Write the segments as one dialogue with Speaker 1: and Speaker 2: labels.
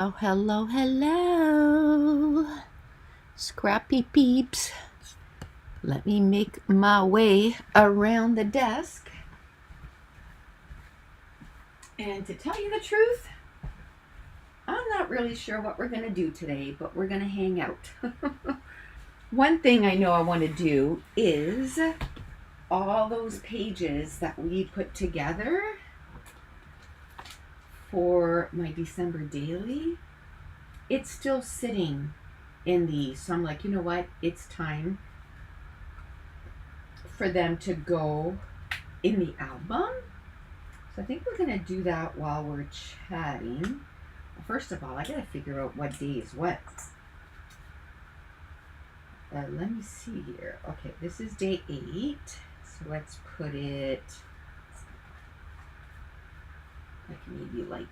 Speaker 1: Oh, hello, hello, scrappy peeps. Let me make my way around the desk. And to tell you the truth, I'm not really sure what we're going to do today, but we're going to hang out. One thing I know I want to do is all those pages that we put together for my December daily. It's still sitting in these. So I'm like, you know what? It's time for them to go in the album. So I think we're going to do that while we're chatting. First of all, I got to figure out what day is what. Let me see here. Okay, this is day 8. So let's put it like maybe like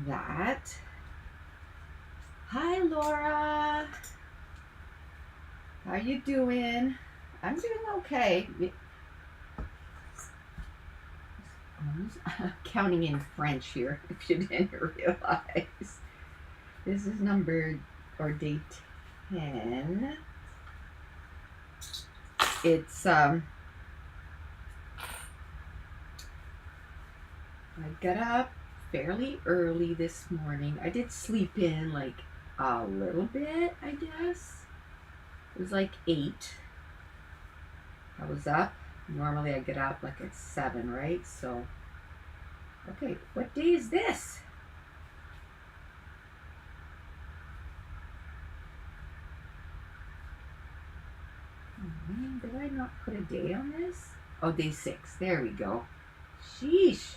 Speaker 1: that. Hi, Laura. How you doing? I'm doing okay. I'm counting in French here, if you didn't realize. This is number, or day 10. It's, I got up fairly early this morning. I did sleep in like a little bit, I guess. It was like 8. I was up. Normally I get up like at 7, right? So, okay, what day is this? Oh man, did I not put a date on this? Oh, day 6. There we go. Sheesh.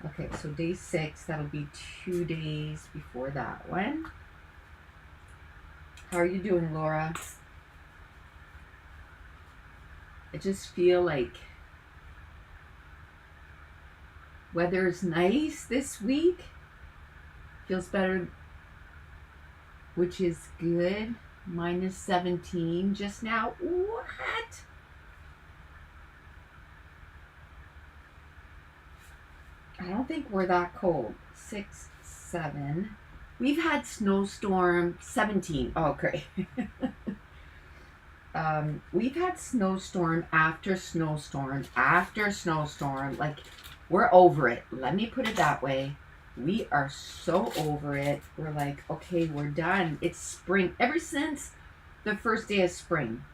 Speaker 1: Okay, so day 6, that'll be 2 days before that one. How are you doing, Laura? I just feel like weather's nice this week. Feels better, which is good. Minus 17 just now. What? I don't think we're that cold. 6, 7. We've had snowstorm 17. Oh, great. We've had snowstorm after snowstorm after snowstorm. Like, we're over it. Let me put it that way. We are so over it. We're like, okay, we're done. It's spring. Ever since the first day of spring,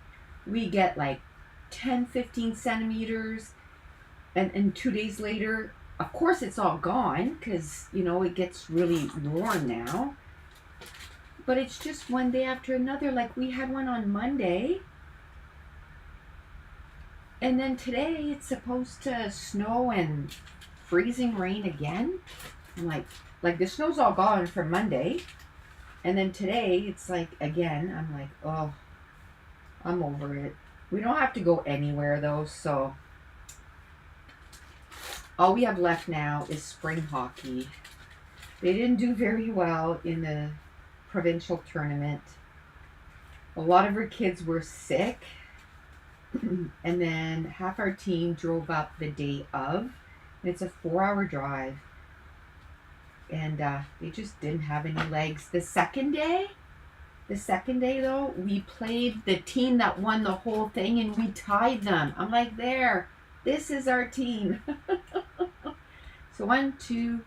Speaker 1: we get like 10, 15 centimeters. And 2 days later, of course, it's all gone because, it gets really warm now. But it's just one day after another. Like, we had one on Monday. And then today it's supposed to snow and freezing rain again. I'm like the snow's all gone for Monday. And then today it's like, again, I'm like, oh, I'm over it. We don't have to go anywhere though, so all we have left now is spring hockey. They didn't do very well in the provincial tournament. A lot of our kids were sick. And then half our team drove up the day of. It's a 4-hour drive. And they just didn't have any legs. The second day though, we played the team that won the whole thing and we tied them. I'm like, this is our team. So 1, 2,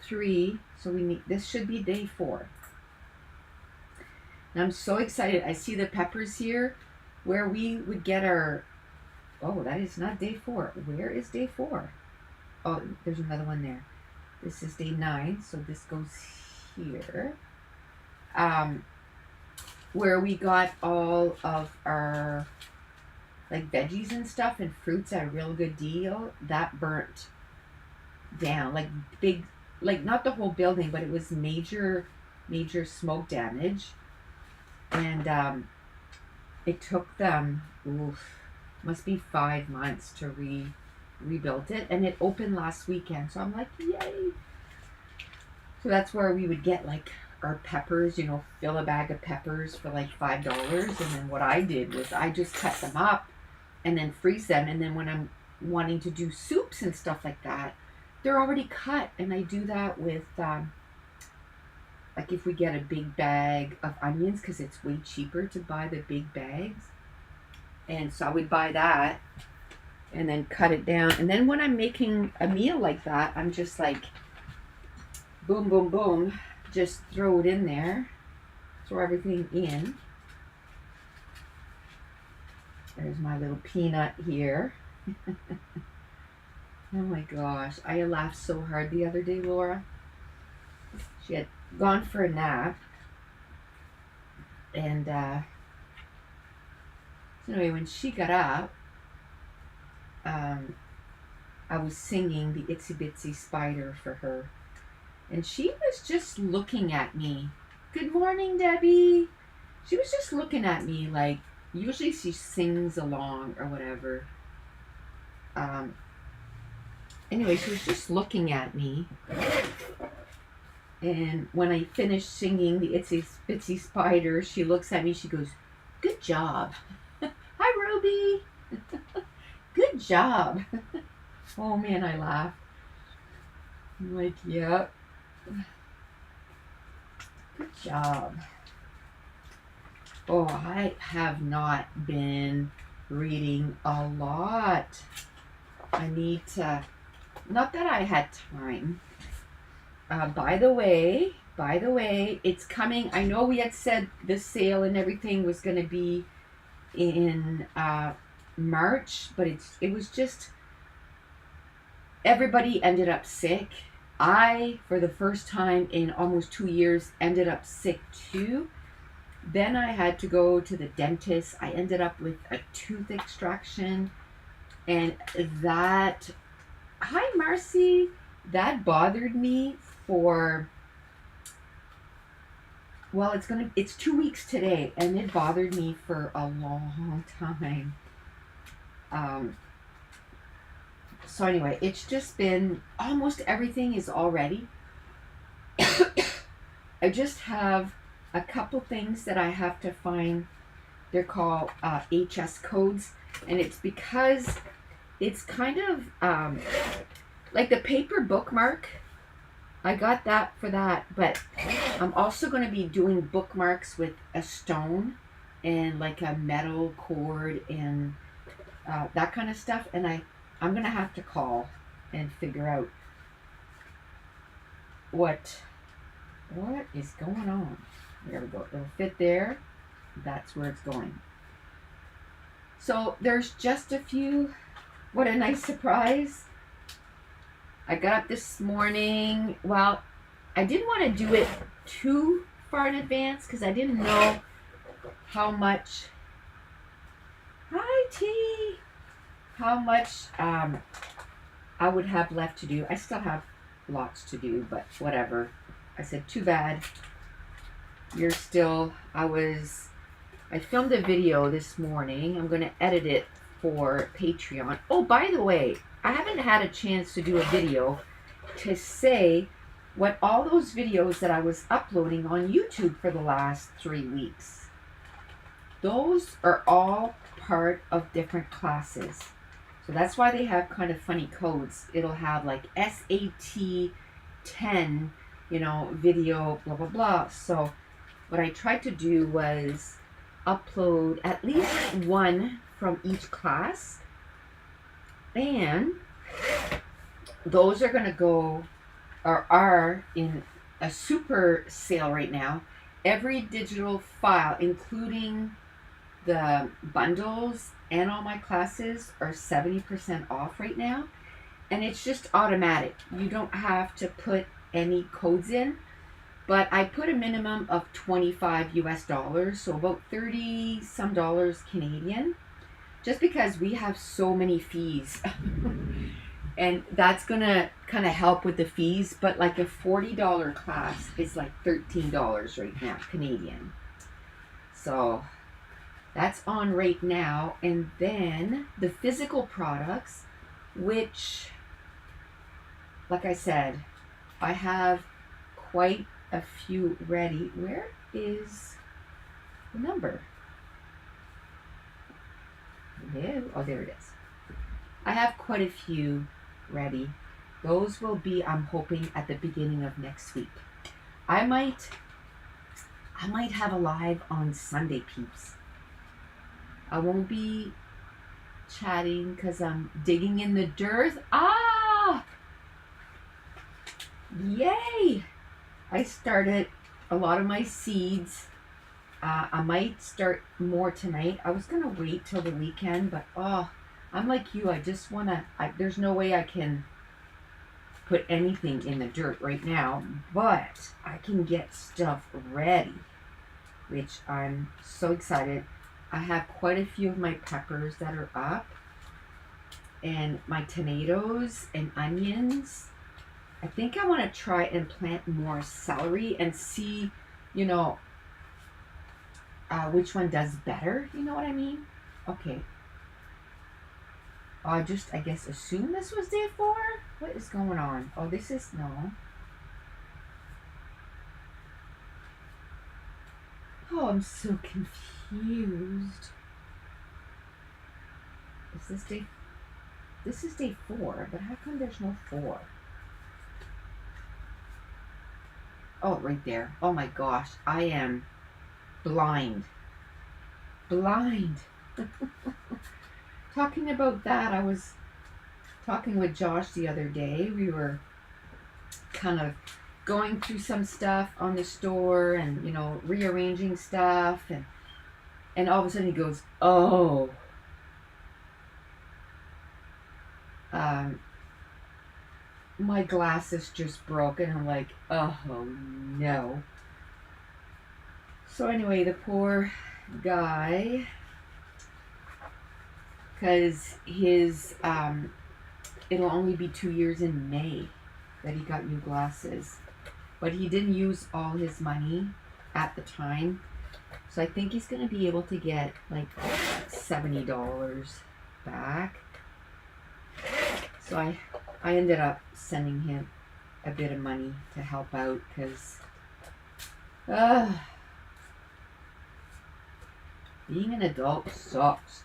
Speaker 1: 3. So this should be day 4. And I'm so excited. I see the peppers here where we would get our, oh, that is not day 4. Where is day 4? Oh, there's another one there. This is day 9, so this goes here. Where we got all of our like veggies and stuff and fruits at a real good deal. That burnt down, like big, like not the whole building, but it was major smoke damage. And it took them, must be 5 months to rebuild it, and it opened last weekend. So I'm like, yay! So that's where we would get like our peppers, fill a bag of peppers for like $5. And then what I did was I just cut them up and then freeze them. And then when I'm wanting to do soups and stuff like that, they're already cut. And I do that with like if we get a big bag of onions, because it's way cheaper to buy the big bags. And so I would buy that and then cut it down. And then when I'm making a meal like that, I'm just like, boom, boom, boom, just throw it in there, throw everything in. There's my little peanut here. Oh my gosh, I laughed so hard the other day, Laura. She had gone for a nap, and so anyway, when she got up, I was singing the Itsy Bitsy Spider for her, and she was just looking at me. Good morning, Debbie. She was just looking at me like, usually she sings along or whatever. Anyway, she was just looking at me. And when I finished singing the Itsy Bitsy Spider, she looks at me, she goes, good job. Hi, Ruby. Good job. Oh man, I laughed. I'm like, yep. Good job. Oh, I have not been reading a lot. I need to, not that I had time. By the way, it's coming. I know we had said the sale and everything was going to be in March, but it was just, everybody ended up sick. I, for the first time in almost 2 years, ended up sick too. Then I had to go to the dentist. I ended up with a tooth extraction, and that, hi Marcy, that bothered me for, well, it's 2 weeks today, and it bothered me for a long time. So anyway, it's just been, almost everything is all ready. I just have a couple things that I have to find. They're called HS codes, and it's because it's kind of like the paper bookmark. I got that for that, but I'm also going to be doing bookmarks with a stone and like a metal cord and that kind of stuff, and I'm going to have to call and figure out what is going on. There we go. It'll fit there. That's where it's going. So there's just a few. What a nice surprise. I got up this morning. Well, I didn't want to do it too far in advance because I didn't know how much. Hi, T. How much I would have left to do. I still have lots to do, but whatever. I said, too bad. You're still, I filmed a video this morning. I'm going to edit it for Patreon. Oh, by the way, I haven't had a chance to do a video to say what all those videos that I was uploading on YouTube for the last 3 weeks. Those are all part of different classes. So that's why they have kind of funny codes. It'll have like SAT 10, video, blah, blah, blah. So what I tried to do was upload at least one from each class. And those are going to go, or are in a super sale right now. Every digital file, including the bundles and all my classes, are 70% off right now. And it's just automatic. You don't have to put any codes in. But I put a minimum of $25 US, so about 30 some dollars Canadian, just because we have so many fees. And that's going to kind of help with the fees. But like a $40 class is like $13 right now, Canadian. So that's on right now. And then the physical products, which, like I said, I have quite a few ready. Where is the number? No. Oh, there it is. I have quite a few ready. Those will be, I'm hoping, at the beginning of next week. I might have a live on Sunday, peeps. I won't be chatting because I'm digging in the dirt. Ah! Yay! I started a lot of my seeds. I might start more tonight. I was going to wait till the weekend, but I'm like you. I just want to, there's no way I can put anything in the dirt right now, but I can get stuff ready, which I'm so excited. I have quite a few of my peppers that are up, and my tomatoes and onions. I think I want to try and plant more celery and see, which one does better. You know what I mean? Okay. I guess, assume this was day 4? What is going on? Oh, this is, no. Oh, I'm so confused. Is this day? This is day 4, but how come there's no 4? Oh, right there. Oh my gosh, I am blind. Blind. Talking about that, I was talking with Josh the other day. We were kind of going through some stuff on the store and, rearranging stuff. And all of a sudden he goes, oh. My glasses just broke. And I'm like, oh no. So anyway, the poor guy, because his, it'll only be 2 years in May that he got new glasses. But he didn't use all his money at the time. So I think he's going to be able to get like $70 back. So I ended up sending him a bit of money to help out because being an adult sucks.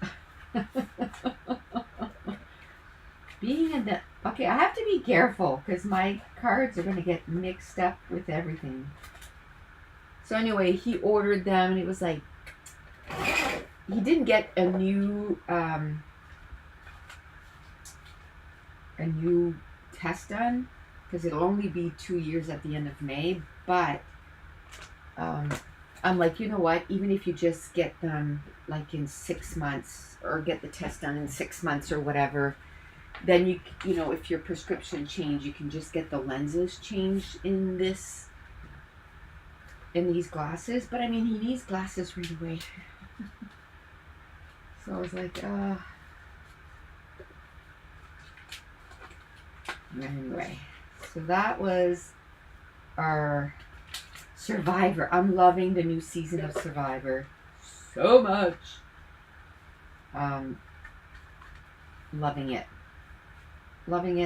Speaker 1: Okay, I have to be careful because my cards are going to get mixed up with everything. So anyway, he ordered them and it was like, he didn't get a new test done because it'll only be 2 years at the end of May. But I'm like, you know what? Even if you just get them like in 6 months or get the test done in 6 months or whatever, then you know, if your prescription changed, you can just get the lenses changed in these glasses. But I mean, he needs glasses right away. So I was like, anyway, so that was our Survivor. I'm loving the new season of Survivor so much. Loving it. Loving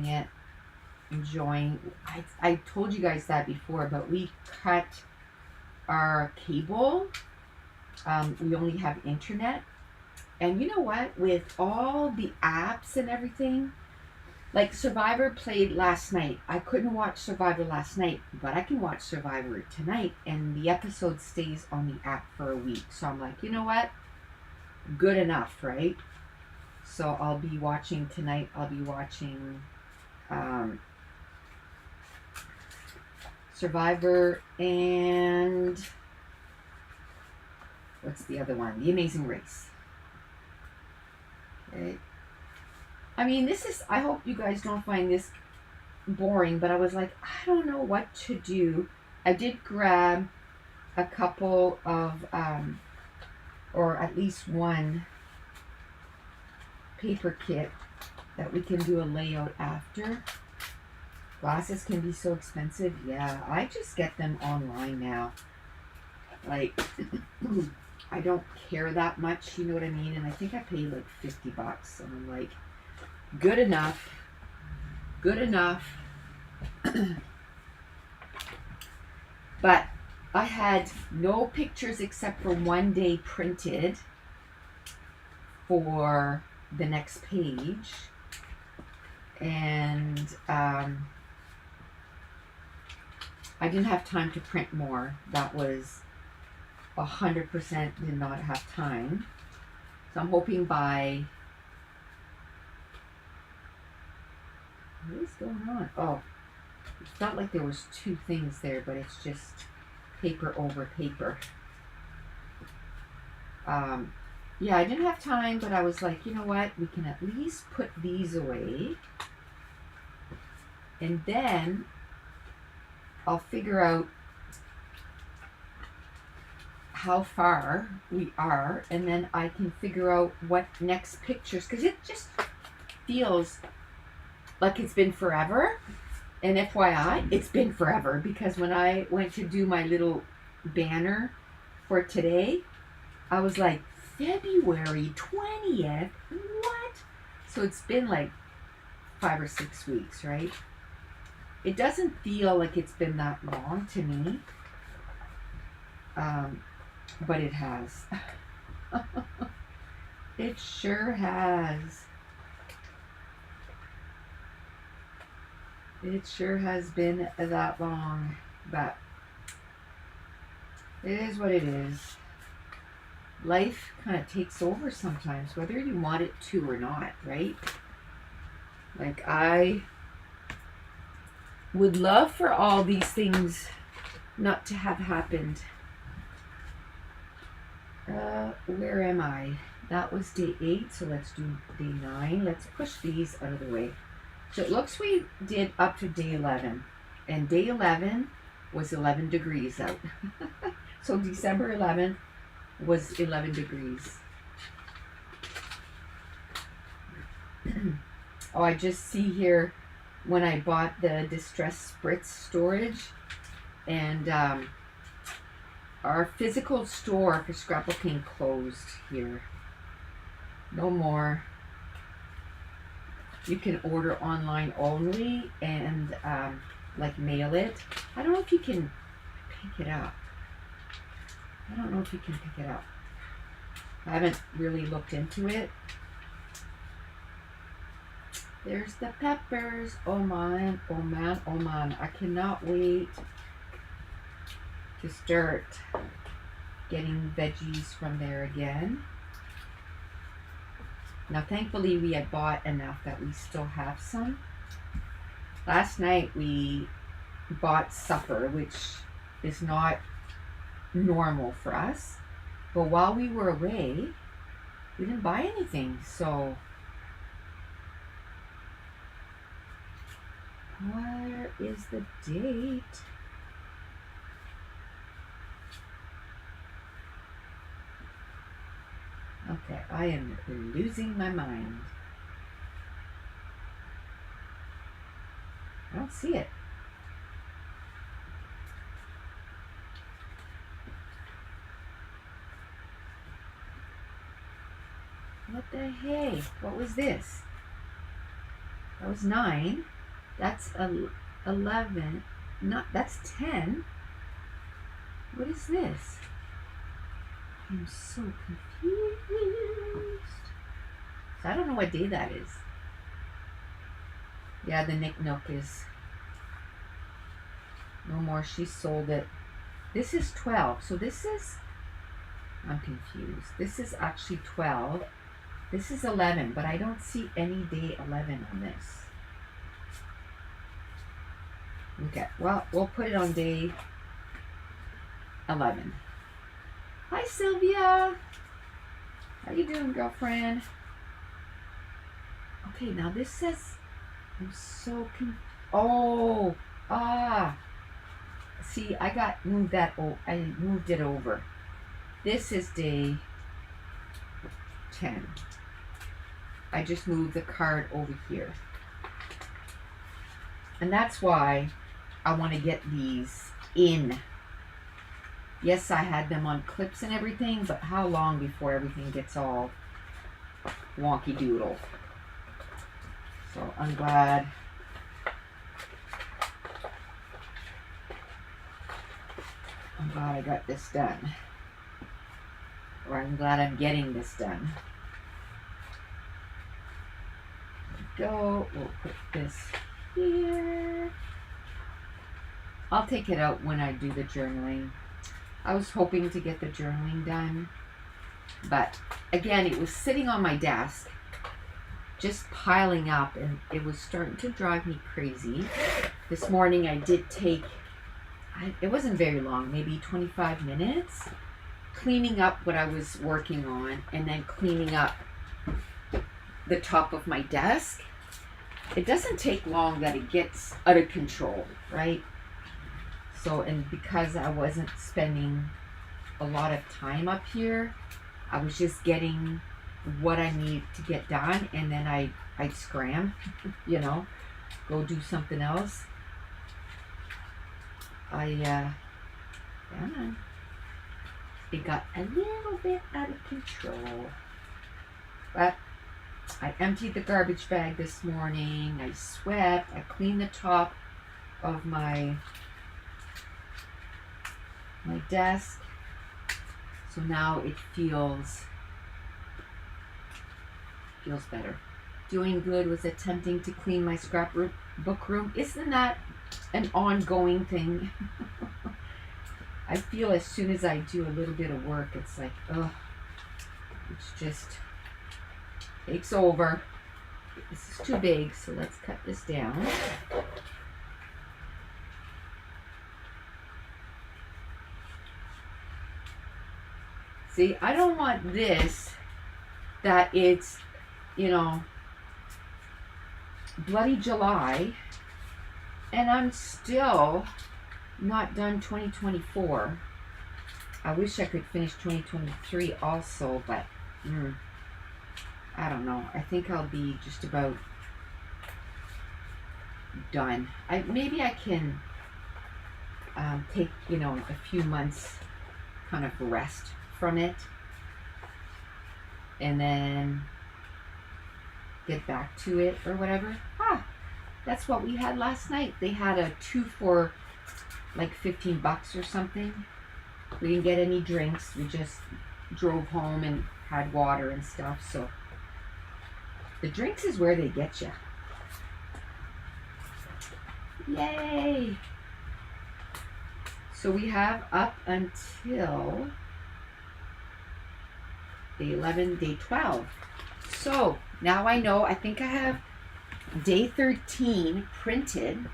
Speaker 1: it. Enjoying. I told you guys that before, but we cut our cable. We only have internet. And you know what? With all the apps and everything, like Survivor played last night. I couldn't watch Survivor last night, but I can watch Survivor tonight. And the episode stays on the app for a week. So I'm like, you know what? Good enough, right? So I'll be watching tonight. I'll be watching Survivor and what's the other one? The Amazing Race. Okay. I mean, I hope you guys don't find this boring, but I was like, I don't know what to do. I did grab a couple of, or at least one paper kit that we can do a layout after. Glasses can be so expensive. Yeah, I just get them online now. Like, I don't care that much, you know what I mean? And I think I paid like $50. And I'm like, good enough. But I had no pictures except for one day printed for the next page. And I didn't have time to print more. That was 100% did not have time. So I'm hoping by, what is going on? Oh, it felt like there was two things there, but it's just paper over paper. Yeah, I didn't have time, but I was like, you know what? We can at least put these away. And then I'll figure out how far we are, and then I can figure out what next pictures, because it just feels like it's been forever. And FYI, it's been forever, because when I went to do my little banner for today, I was like, February 20th? What? So it's been like 5 or 6 weeks, right? It doesn't feel like it's been that long to me. But it has. It sure has. It sure has been that long, but it is what it is. Life kind of takes over sometimes, whether you want it to or not, right? Like, I would love for all these things not to have happened. Where am I? That was day 8, so let's do day 9. Let's push these out of the way. So it looks we did up to day 11, and day 11 was 11 degrees out. So December 11th was 11 degrees. Oh, I just see here when I bought the distress spritz storage, and our physical store for scrapbooking closed here. No more. You can order online only and like mail it. I don't know if you can pick it up. I don't know if you can pick it up. I haven't really looked into it. There's the peppers. Oh man, oh man, oh man. I cannot wait to start getting veggies from there again. Now thankfully we had bought enough that we still have some. Last night we bought supper, which is not normal for us. But while we were away, we didn't buy anything. So where is the date? Okay, I am losing my mind. I don't see it. What the hey? What was this? That was 9. That's 11. Not, that's 10. What is this? I'm so confused. So I don't know what day that is. Yeah, the Nick Nook is no more. She sold it. This is 12. So this is, I'm confused. This is actually 12. This is 11, but I don't see any day 11 on this. Okay, well, we'll put it on day 11. Hi, Sylvia. How you doing, girlfriend? Okay, now this says, I'm so oh, see, I got moved that. I moved it over. This is day 10. I just moved the card over here, and that's why I want to get these in. Yes, I had them on clips and everything, but how long before everything gets all wonky doodle? So I'm glad. I'm glad I got this done. Or I'm glad I'm getting this done. There we go. We'll put this here. I'll take it out when I do the journaling. I was hoping to get the journaling done, but again, it was sitting on my desk, just piling up, and it was starting to drive me crazy. This morning I did take, it wasn't very long, maybe 25 minutes, cleaning up what I was working on and then cleaning up the top of my desk. It doesn't take long that it gets out of control, right? So, and because I wasn't spending a lot of time up here, I was just getting what I need to get done, and then I'd scram, you know, go do something else. Yeah, it got a little bit out of control. But I emptied the garbage bag this morning. I swept. I cleaned the top of my desk. So now it feels better. Doing good was attempting to clean my scrapbook room. Isn't that an ongoing thing? I feel as soon as I do a little bit of work, it's like, ugh, it's just takes over. This is too big, so let's cut this down. See, I don't want this, that it's, you know, bloody July, and I'm still not done 2024. I wish I could finish 2023 also, but I don't know. I think I'll be just about done. Maybe I can take, you know, a few months kind of rest from it and then get back to it or whatever. That's what we had last night. They had a 2 for like $15 or something. We didn't get any drinks. We just drove home and had water and stuff. So the drinks is where they get you. Yay! So we have up until day 11, day 12. So now I know, I think I have day 13 printed.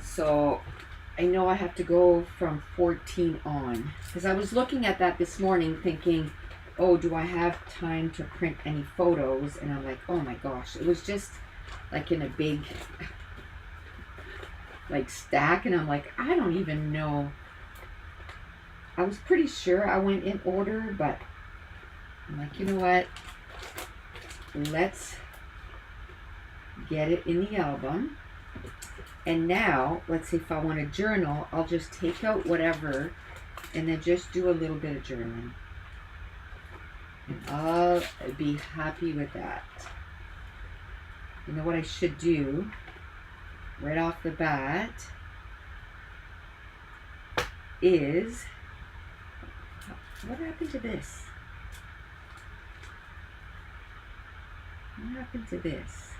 Speaker 1: So I know I have to go from 14 on. Because I was looking at that this morning thinking, oh, do I have time to print any photos? And I'm like, oh my gosh, it was just like in a big like stack, and I'm like, I don't even know. I was pretty sure I went in order, but I'm like, you know what? Let's get it in the album. And now, let's see, if I want to journal, I'll just take out whatever and then just do a little bit of journaling. And I'll be happy with that. You know what I should do right off the bat is, what happened to this? What happened to this?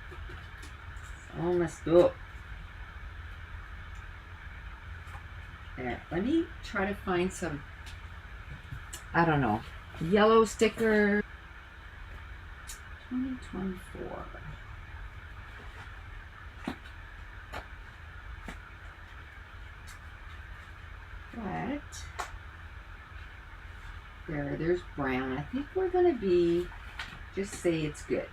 Speaker 1: It's all messed up. There, let me try to find some, I don't know, yellow sticker. 2024. But there's brown. I think we're gonna be, just say it's good.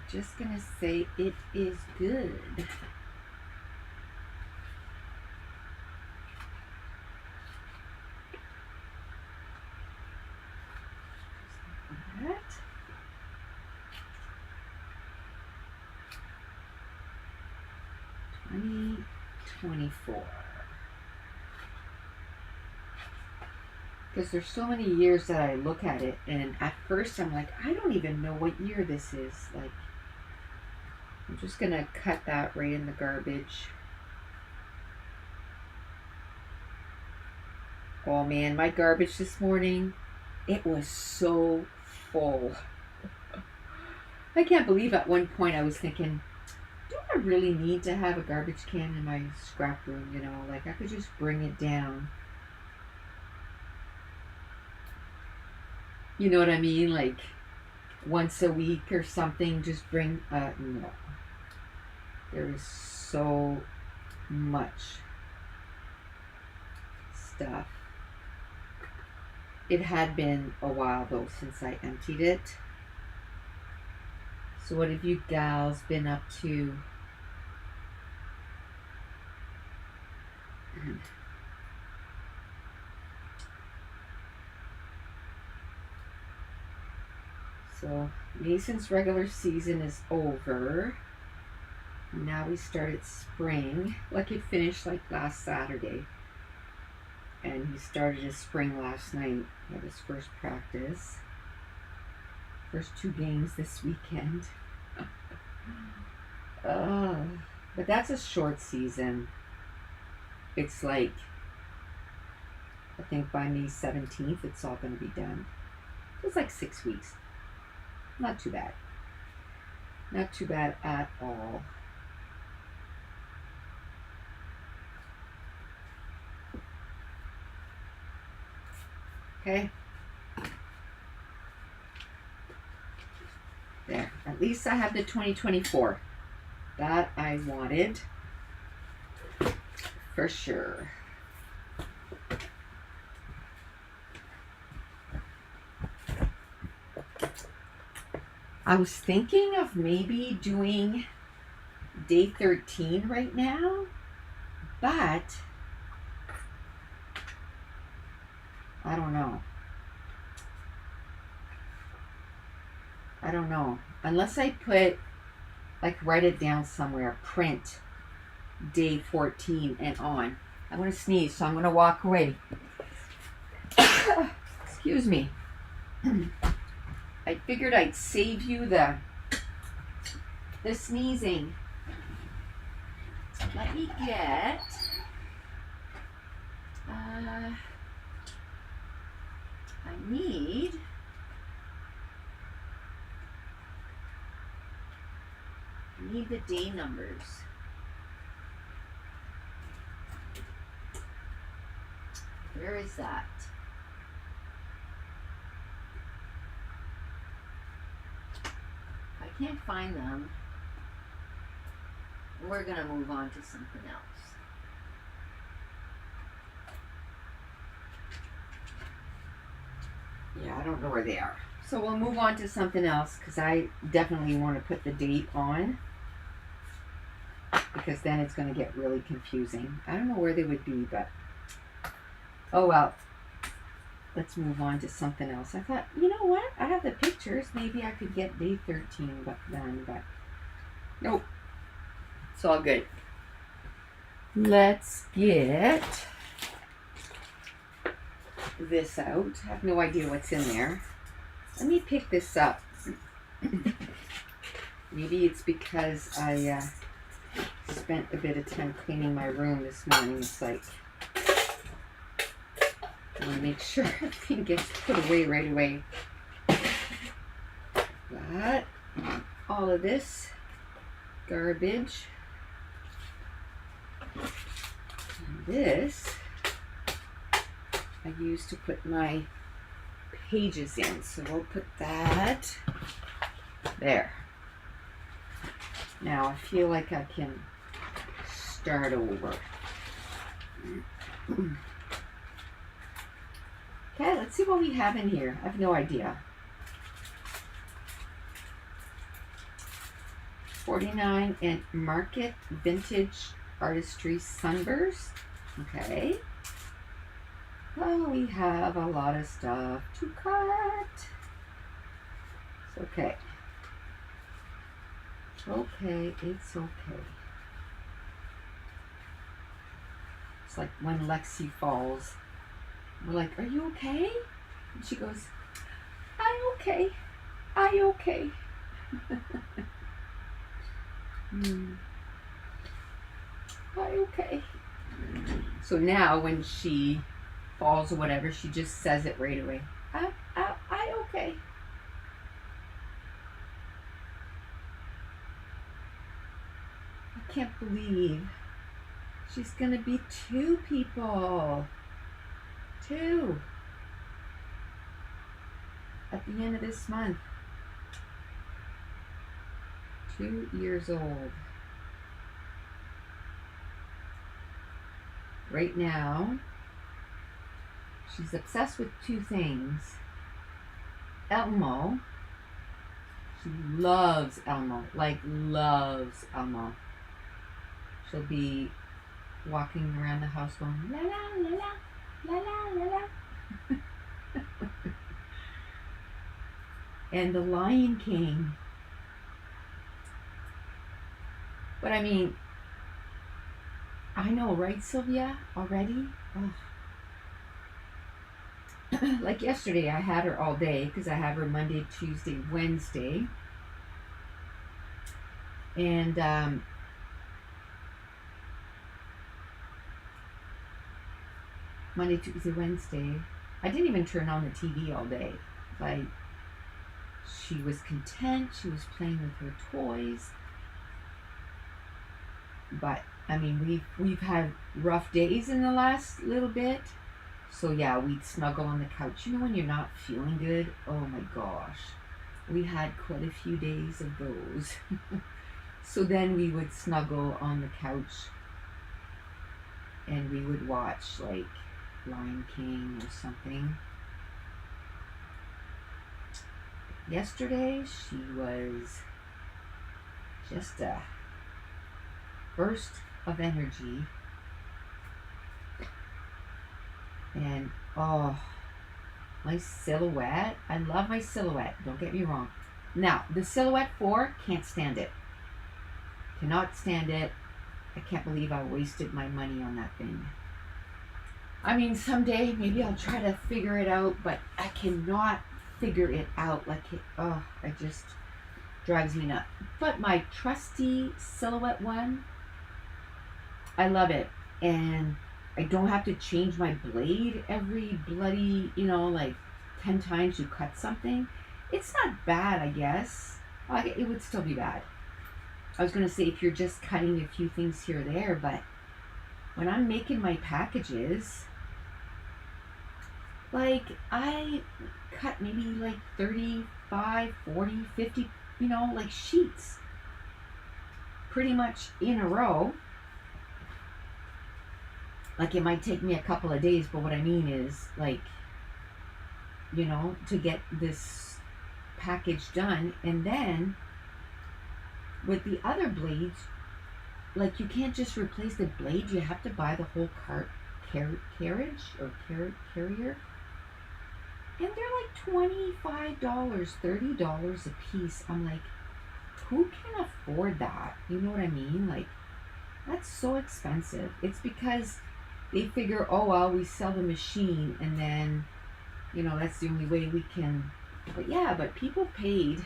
Speaker 1: Just gonna say it is good. That. 2024. Because there's so many years that I look at it, and at first I'm like, I don't even know what year this is. Like, I'm just gonna cut that right in the garbage. Oh man, my garbage this morning, it was so full. I can't believe at one point I was thinking, do I really need to have a garbage can in my scrap room? You know, like I could just bring it down. You know what I mean? Like once a week or something, just bring, no. There is so much stuff. It had been a while though since I emptied it. So what have you gals been up to? So Mason's regular season is over. Now we started spring. Like it finished like last Saturday. And he started his spring last night. He had his first practice. First 2 games this weekend. But that's a short season. It's like, I think by May 17th, it's all going to be done. It's like 6 weeks. Not too bad. Not too bad at all. Okay. There. At least I have the 2024. That I wanted. For sure. I was thinking of maybe doing day 13 right now, but I don't know. Unless I put, like, write it down somewhere, print day 14 and on. I'm going to sneeze, so I'm going to walk away. Excuse me. I figured I'd save you the sneezing. Let me get I need the day numbers. Where is that? I can't find them. We're going to move on to something else. Yeah, I don't know where they are. So we'll move on to something else because I definitely want to put the date on, because then it's going to get really confusing. I don't know where they would be, but oh well. Let's move on to something else. I thought, you know what? I have the pictures. Maybe I could get day 13 but nope. It's all good. Let's get this out. I have no idea what's in there. Let me pick this up. Maybe it's because I spent a bit of time cleaning my room this morning. It's like, I want to make sure everything gets put away right away. Got all of this garbage. And this I use to put my pages in. So we'll put that there. Now I feel like I can start over. Okay, let's see what we have in here. I have no idea. 49 and Market Vintage Artistry Sunburst. Okay. Well, we have a lot of stuff to cut. It's okay. It's okay. It's like when Lexi falls. We're like, are you okay? And she goes, I okay. Okay. So now when she falls or whatever, she just says it right away. I okay. I can't believe she's gonna be 2 people. 2. At the end of this month. 2 years old. Right now, she's obsessed with 2 things. Elmo. She loves Elmo. Like, loves Elmo. She'll be walking around the house going, la la la la, la la la la. And the Lion King. But I mean, I know, right, Sylvia? Already? Oh. Like yesterday, I had her all day because I have her Monday, Tuesday, Wednesday. And Monday, Tuesday, Wednesday, I didn't even turn on the TV all day. Like, she was content. She was playing with her toys. But I mean, we've had rough days in the last little bit. So yeah, we'd snuggle on the couch. You know when you're not feeling good? Oh my gosh. We had quite a few days of those. So then we would snuggle on the couch and we would watch like Lion King or something. Yesterday she was just a burst of energy. And oh, my silhouette. I love my silhouette. Don't get me wrong. Now, the Silhouette 4, can't stand it. Cannot stand it. I can't believe I wasted my money on that thing. I mean, someday maybe I'll try to figure it out, but I cannot figure it out. Like, it just drives me nuts. But my trusty Silhouette one, I love it. And I don't have to change my blade every bloody, like 10 times you cut something. It's not bad, I guess. It would still be bad. I was going to say if you're just cutting a few things here or there, but when I'm making my packages, like I cut maybe like 35, 40, 50, like sheets pretty much in a row. Like it might take me a couple of days, but what I mean is like, to get this package done. And then with the other blades, like you can't just replace the blade. You have to buy the whole carriage or carrier. And they're like $25, $30 a piece. I'm like, who can afford that? You know what I mean? Like, that's so expensive. It's because they figure, oh, well, we sell the machine and then, that's the only way we can. But yeah, but people paid,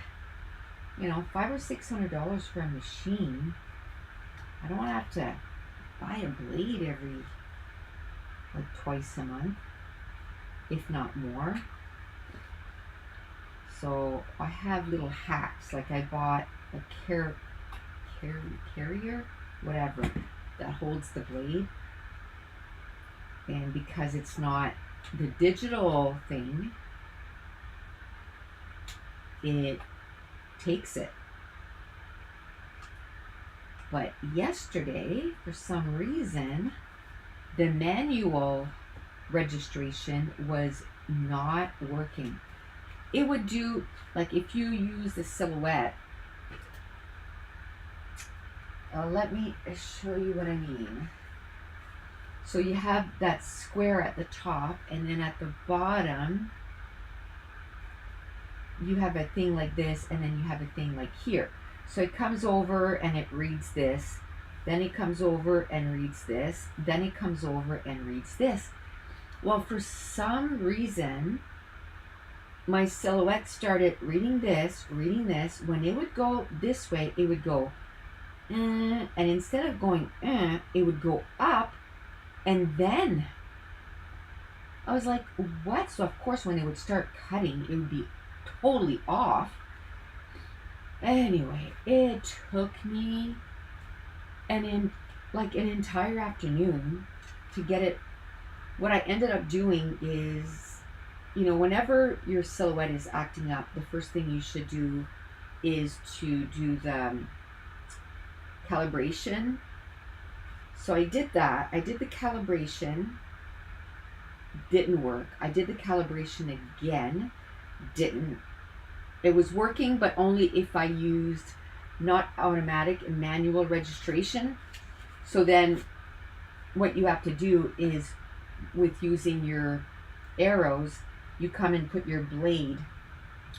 Speaker 1: $500 or $600 for a machine. I don't want to have to buy a blade every, like twice a month, if not more. So I have little hacks. Like I bought a carrier, whatever, that holds the blade. And because it's not the digital thing, it takes it. But yesterday, for some reason, the manual registration was not working. It would do, like if you use the Silhouette, let me show you what I mean. So you have that square at the top, and then at the bottom, you have a thing like this, and then you have a thing like here. So it comes over and it reads this, then it comes over and reads this, then it comes over and reads this. Well, for some reason, my Silhouette started reading this. When it would go this way, it would go and instead of going, it would go up, and then I was like, what? So of course when they would start cutting, it would be totally off. Anyway, it took me an entire afternoon to get it. What I ended up doing is, whenever your silhouette is acting up, the first thing you should do is to do the calibration. So I did that. I did the calibration. Didn't work. I did the calibration again. Didn't. It was working, but only if I used not automatic and manual registration. So then what you have to do is, with using your arrows, you come and put your blade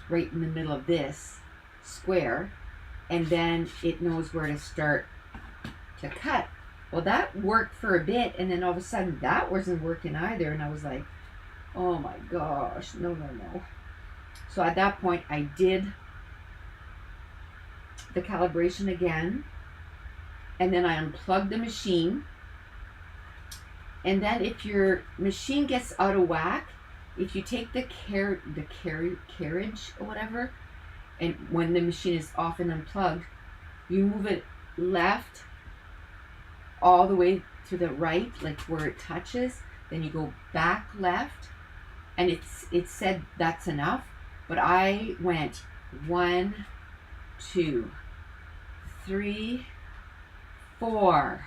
Speaker 1: right in the middle of this square, and then it knows where to start to cut. Well, that worked for a bit, and then all of a sudden that wasn't working either, and I was like, oh my gosh, no. So at that point I did the calibration again, and then I unplugged the machine. And then if your machine gets out of whack, if you take the carriage or whatever, and when the machine is off and unplugged, you move it left all the way to the right, like where it touches, then you go back left, and it said that's enough, but I went 1, 2, 3, 4,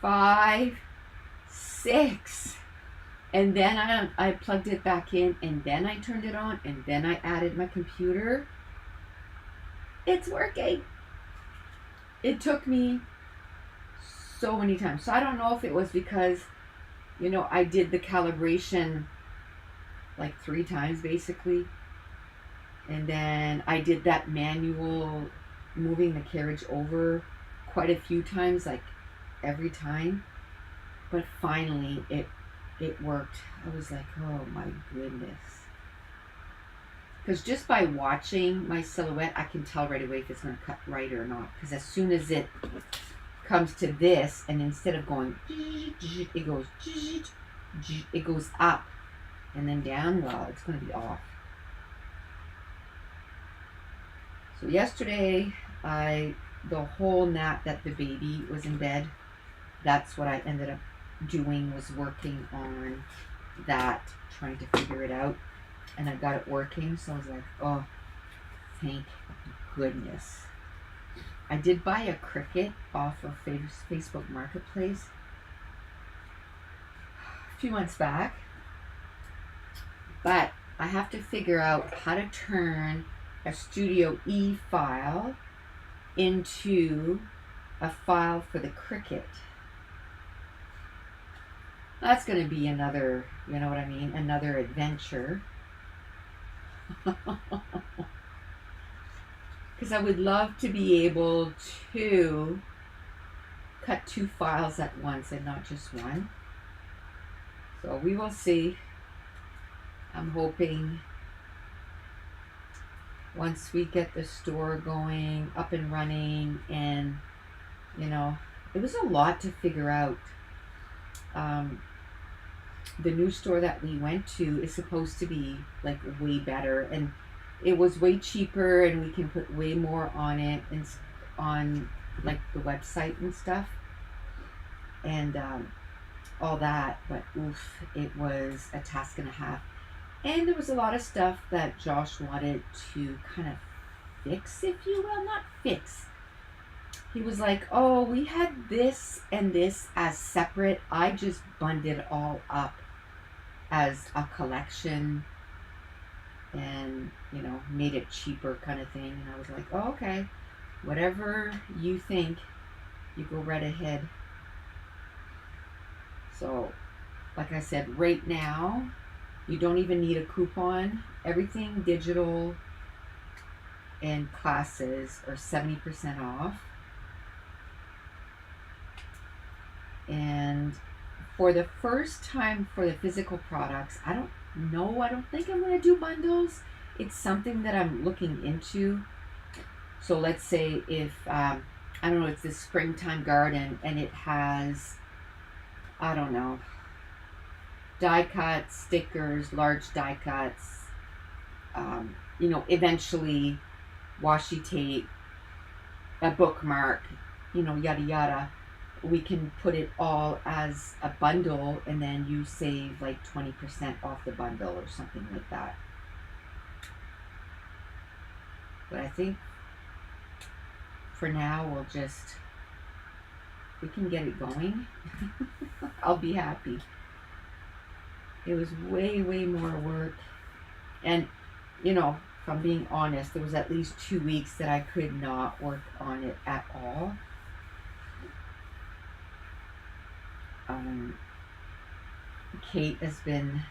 Speaker 1: 5, 6, and then I plugged it back in, and then I turned it on, and then I added my computer. It's working. It took me so many times. So I don't know if it was because, I did the calibration like 3 times basically, and then I did that manual moving the carriage over quite a few times, like every time. But finally it worked. I was like, oh my goodness. Because just by watching my silhouette, I can tell right away if it's going to cut right or not. Because as soon as it comes to this, and instead of going, it goes up and then down, well, it's going to be off. So yesterday, the whole nap that the baby was in bed, that's what I ended up doing, was working on that, trying to figure it out, and I got it working. So I was like, oh, thank goodness. I did buy a Cricut off of Facebook Marketplace a few months back, but I have to figure out how to turn a Studio E file into a file for the Cricut. That's going to be another, another adventure. Because I would love to be able to cut 2 files at once and not just one. So we will see. I'm hoping once we get the store going, up and running, and, it was a lot to figure out. The new store that we went to is supposed to be like way better, and it was way cheaper, and we can put way more on it, and on like the website and stuff, and all that. But oof, it was a task and a half, and there was a lot of stuff that Josh wanted to kind of fix, if you will. Not fix. He was like, oh, we had this and this as separate. I just bundled it all up as a collection and, made it cheaper kind of thing. And I was like, oh, okay, whatever you think, you go right ahead. So, like I said, right now, you don't even need a coupon. Everything digital and classes are 70% off. And for the first time for the physical products, I don't think I'm going to do bundles. It's something that I'm looking into. So let's say if I don't know, it's this springtime garden, and it has, I don't know, die cuts, stickers, large die cuts, eventually washi tape, a bookmark, yada yada. We can put it all as a bundle, and then you save like 20% off the bundle or something like that. But I think for now we can get it going. I'll be happy. It was way, way more work. And, if I'm being honest, there was at least 2 weeks that I could not work on it at all. Kate has been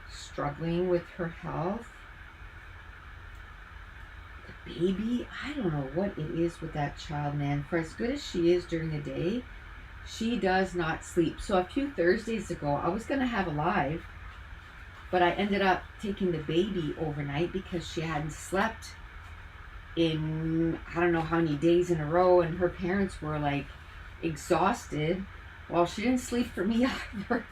Speaker 1: struggling with her health. The baby, I don't know what it is with that child, man. For as good as she is during the day, she does not sleep. So a few Thursdays ago, I was going to have a live, but I ended up taking the baby overnight because she hadn't slept in I don't know how many days in a row, and her parents were like exhausted. Well, she didn't sleep for me either.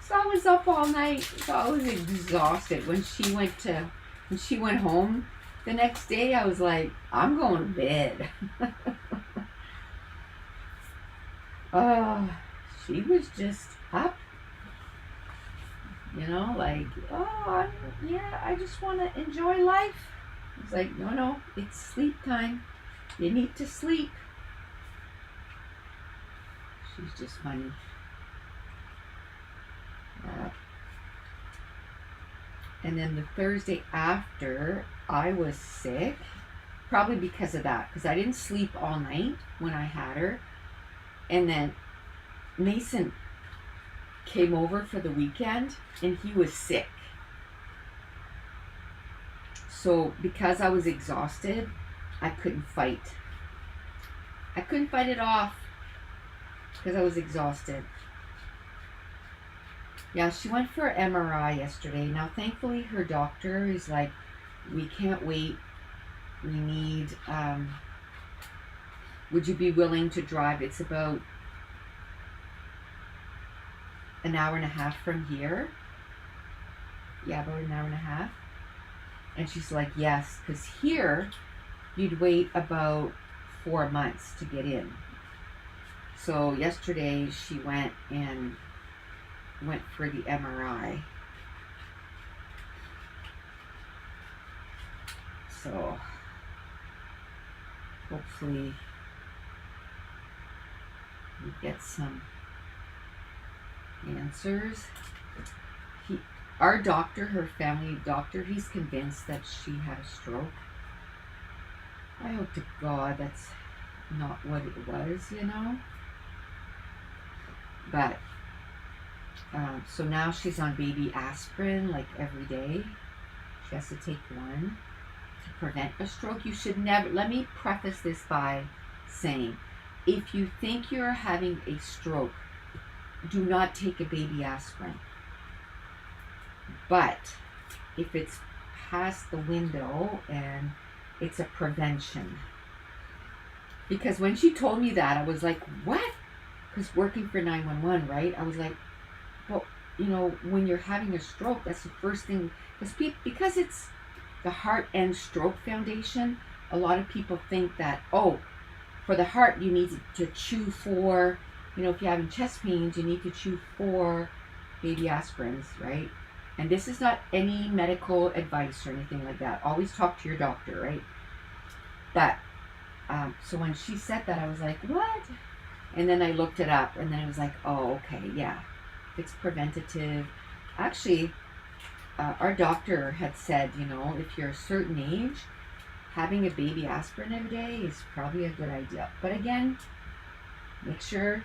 Speaker 1: So I was up all night. So I was exhausted. When she went home the next day, I was like, I'm going to bed. She was just up. I just want to enjoy life. I was like, no, it's sleep time. You need to sleep. She's just funny. And then the Thursday after, I was sick, probably because of that, because I didn't sleep all night when I had her. And then Mason came over for the weekend, and he was sick. So because I was exhausted, I couldn't fight. I couldn't fight it off because I was exhausted. Yeah, she went for an MRI yesterday. Now, thankfully, her doctor is like, we can't wait. We need, would you be willing to drive? It's about an hour and a half from here. Yeah, about an hour and a half. And she's like, yes, because here you'd wait about 4 months to get in. So yesterday she went for the MRI. So hopefully we get some answers. Our doctor, her family doctor, he's convinced that she had a stroke. I hope to God that's not what it was, But, so now she's on baby aspirin like every day. She has to take one to prevent a stroke. You should never, let me preface this by saying, if you think you're having a stroke, do not take a baby aspirin. But if it's past the window and it's a prevention. Because when she told me that, I was like, what? Because working for 911, right? I was like, well, when you're having a stroke, that's the first thing. Because it's the Heart and Stroke Foundation, a lot of people think that, for the heart, you need to chew 4, if you're having chest pains, you need to chew 4 baby aspirins, right? And this is not any medical advice or anything like that. Always talk to your doctor, right? But, so when she said that, I was like, what? And then I looked it up, and then I was like, oh, okay, yeah. It's preventative. Actually, our doctor had said, if you're a certain age, having a baby aspirin every day is probably a good idea. But again, make sure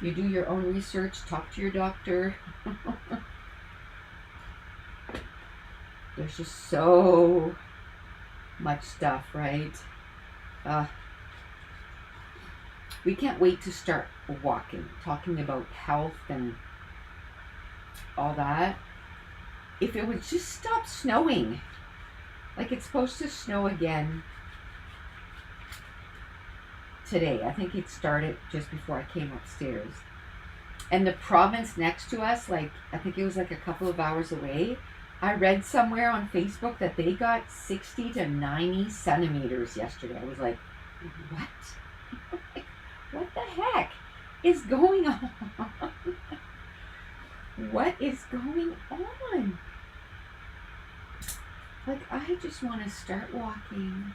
Speaker 1: you do your own research, talk to your doctor. There's just so much stuff, right? We can't wait to start talking about health and all that. If it would just stop snowing. Like it's supposed to snow again today. I think it started just before I came upstairs. And the province next to us, like, I think it was like a couple of hours away, I read somewhere on Facebook that they got 60 to 90 centimeters yesterday. I was like, what? What the heck is going on? What is going on? Like, I just want to start walking.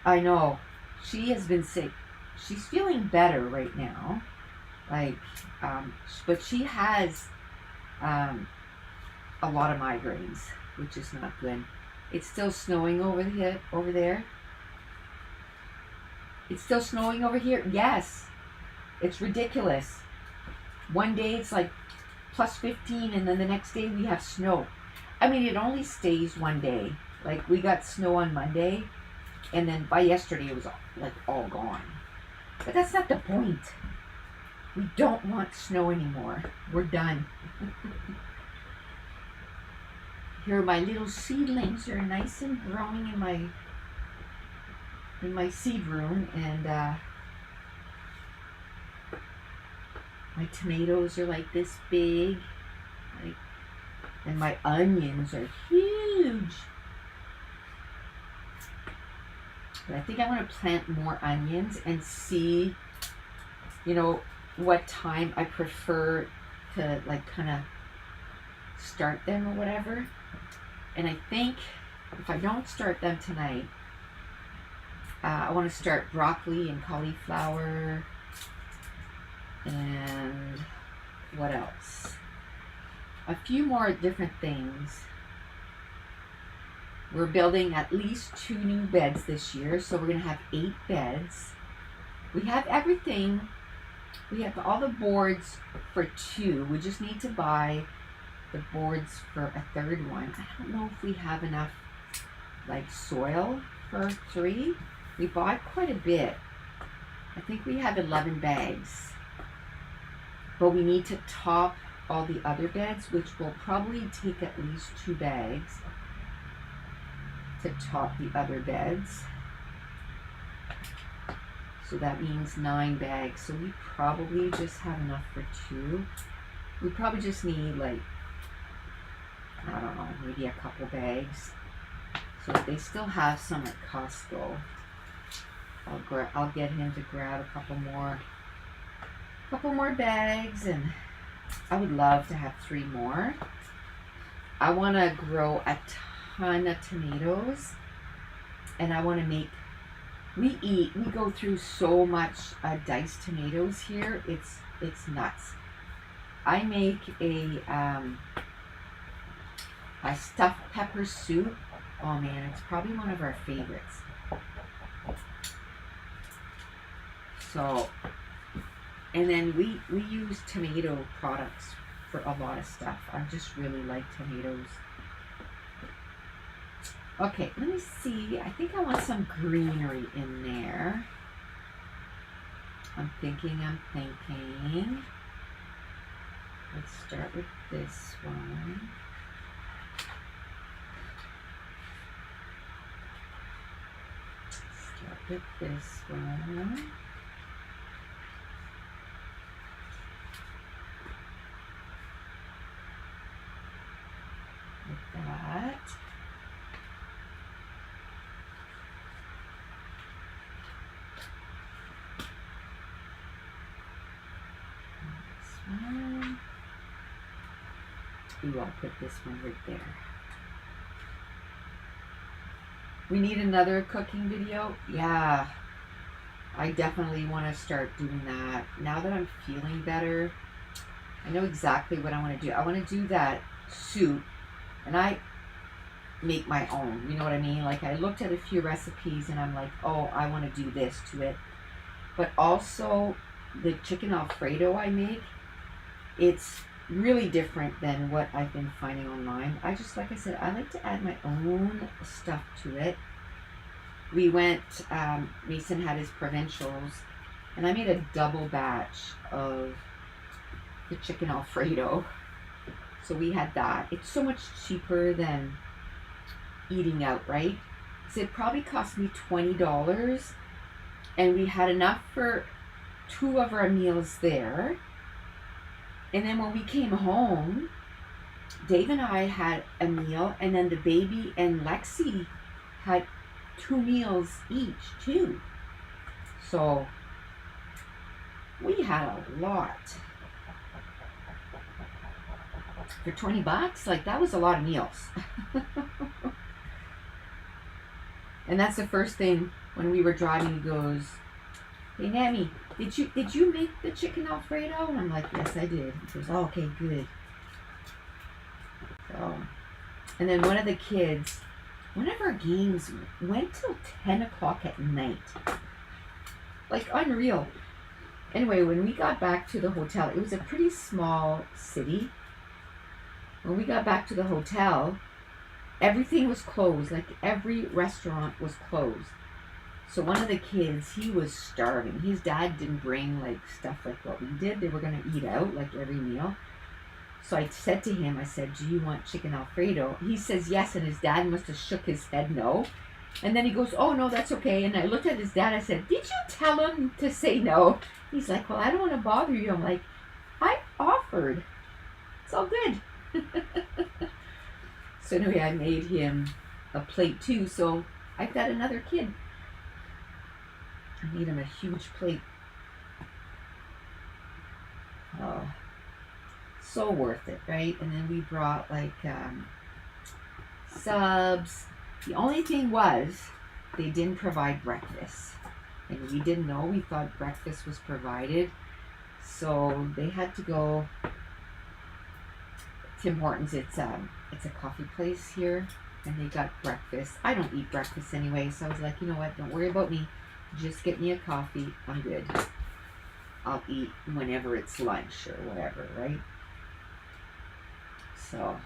Speaker 1: I know. She has been sick. She's feeling better right now. Like, but she has a lot of migraines, which is not good. It's still snowing over there. It's still snowing over here. Yes. It's ridiculous. One day it's like plus 15 and then the next day we have snow. I mean, it only stays one day. Like, we got snow on Monday and then by yesterday it was all gone. But that's not the point. We don't want snow anymore. We're done. Here are my little seedlings. They're nice and growing in my seed room, and my tomatoes are like this big, and my onions are huge. But I think I want to plant more onions and see, what time I prefer to kind of start them or whatever. And I think if I don't start them tonight, I want to start broccoli and cauliflower and what else? A few more different things. We're building at least 2 new beds this year, so we're going to have 8 beds. We have everything. We have all the boards for 2. We just need to buy the boards for a 3rd one. I don't know if we have enough soil for 3. We bought quite a bit. I think we have 11 bags. But we need to top all the other beds, which will probably take at least 2 bags to top the other beds. So that means 9 bags. So we probably just have enough for 2. We probably just need I don't know, maybe a couple bags. So if they still have some at Costco, I'll get him to grab a couple more bags, and I would love to have 3 more. I want to grow a ton of tomatoes, and I want to make. We go through so much diced tomatoes here. It's nuts. I make a stuffed pepper soup. Oh man, it's probably one of our favorites. So, and then we use tomato products for a lot of stuff. I just really like tomatoes. Okay, let me see. I think I want some greenery in there. I'm thinking. Let's start with this one. Start with this one. Like that. Ooh, I'll put this one right there. We need another cooking video. Yeah, I definitely want to start doing that. Now that I'm feeling better, I know exactly what I want to do. I want to do that soup, and I make my own. You know what I mean? I looked at a few recipes, and I'm like, oh, I want to do this to it. But also, the chicken Alfredo I make, it's really different than what I've been finding online. Like I said, I like to add my own stuff to it. We went, Mason had his provincials, and I made a double batch of the chicken Alfredo. So we had that. It's so much cheaper than eating out, right? So it probably cost me $20, and we had enough for 2 of our meals there. And then when we came home, Dave and I had a meal, and then the baby and Lexi had 2 meals each too. So we had a lot for $20. Like, that was a lot of meals. And that's the first thing when we were driving. He goes, "Hey, Nammy, did you make the chicken Alfredo?" And I'm like, "Yes, I did." He goes, "Oh, okay, good." So, and then one of the kids, one of our games went till 10 o'clock at night. Like, unreal. Anyway, when we got back to the hotel, it was a pretty small city. When we got back to the hotel, everything was closed. Like, every restaurant was closed. So one of the kids, he was starving. His dad didn't bring like stuff like what we did. They were going to eat out like every meal. So I said to him, I said, "Do you want chicken Alfredo?" He says yes, and his dad must have shook his head no. And then he goes, "Oh, no, that's okay." And I looked at his dad, I said, "Did you tell him to say no?" He's like, "Well, I don't want to bother you." I'm like, "I offered. It's all good." So anyway, I made him a plate too. So I've got another kid. I made him a huge plate. Oh, so worth it, right? And then we brought like subs. The only thing was they didn't provide breakfast, and we didn't know. We thought breakfast was provided, so they had to go. Tim Hortons. It's a coffee place here, and they got breakfast. I don't eat breakfast anyway, so I was like, you know what? Don't worry about me. Just get me a coffee. I'm good. I'll eat whenever it's lunch or whatever, right? So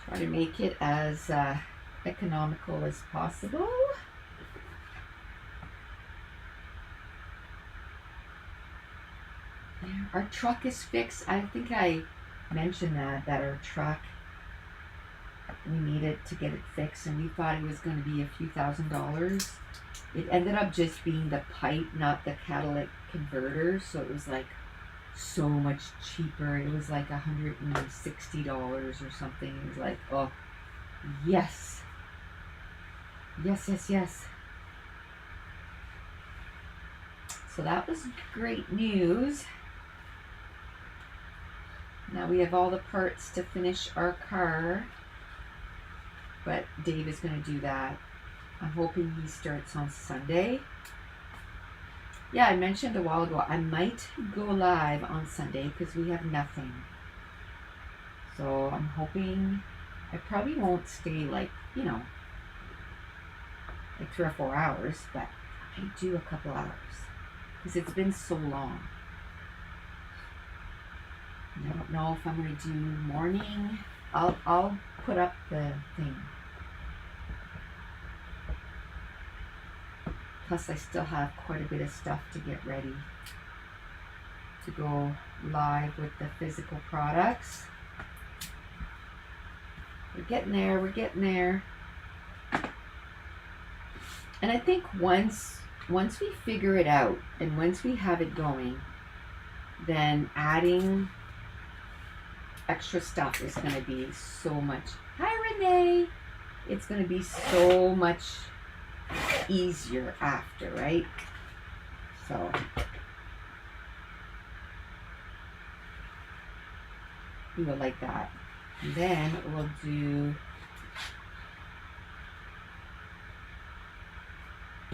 Speaker 1: try to make it as economical as possible. Our truck is fixed. I think I mentioned that our truck, we needed to get it fixed, and we thought it was going to be a few $1,000s. It ended up just being the pipe, not the catalytic converter, so it was like so much cheaper. It was like $160 or something. It was like, oh, yes. Yes. So that was great news. Now we have all the parts to finish our car, but Dave is going to do that. I'm hoping he starts on Sunday. Yeah, I mentioned a while ago, I might go live on Sunday because we have nothing. So I'm hoping, I probably won't stay like 3 or 4 hours, but I might do a couple hours because it's been so long. I don't know if I'm going to do morning. I'll put up the thing. Plus, I still have quite a bit of stuff to get ready to go live with the physical products. We're getting there. And I think once we figure it out and once we have it going, then adding extra stuff is going to be so much. Hi, Renee. It's going to be so much easier after, right? So we go like that. And then we'll do,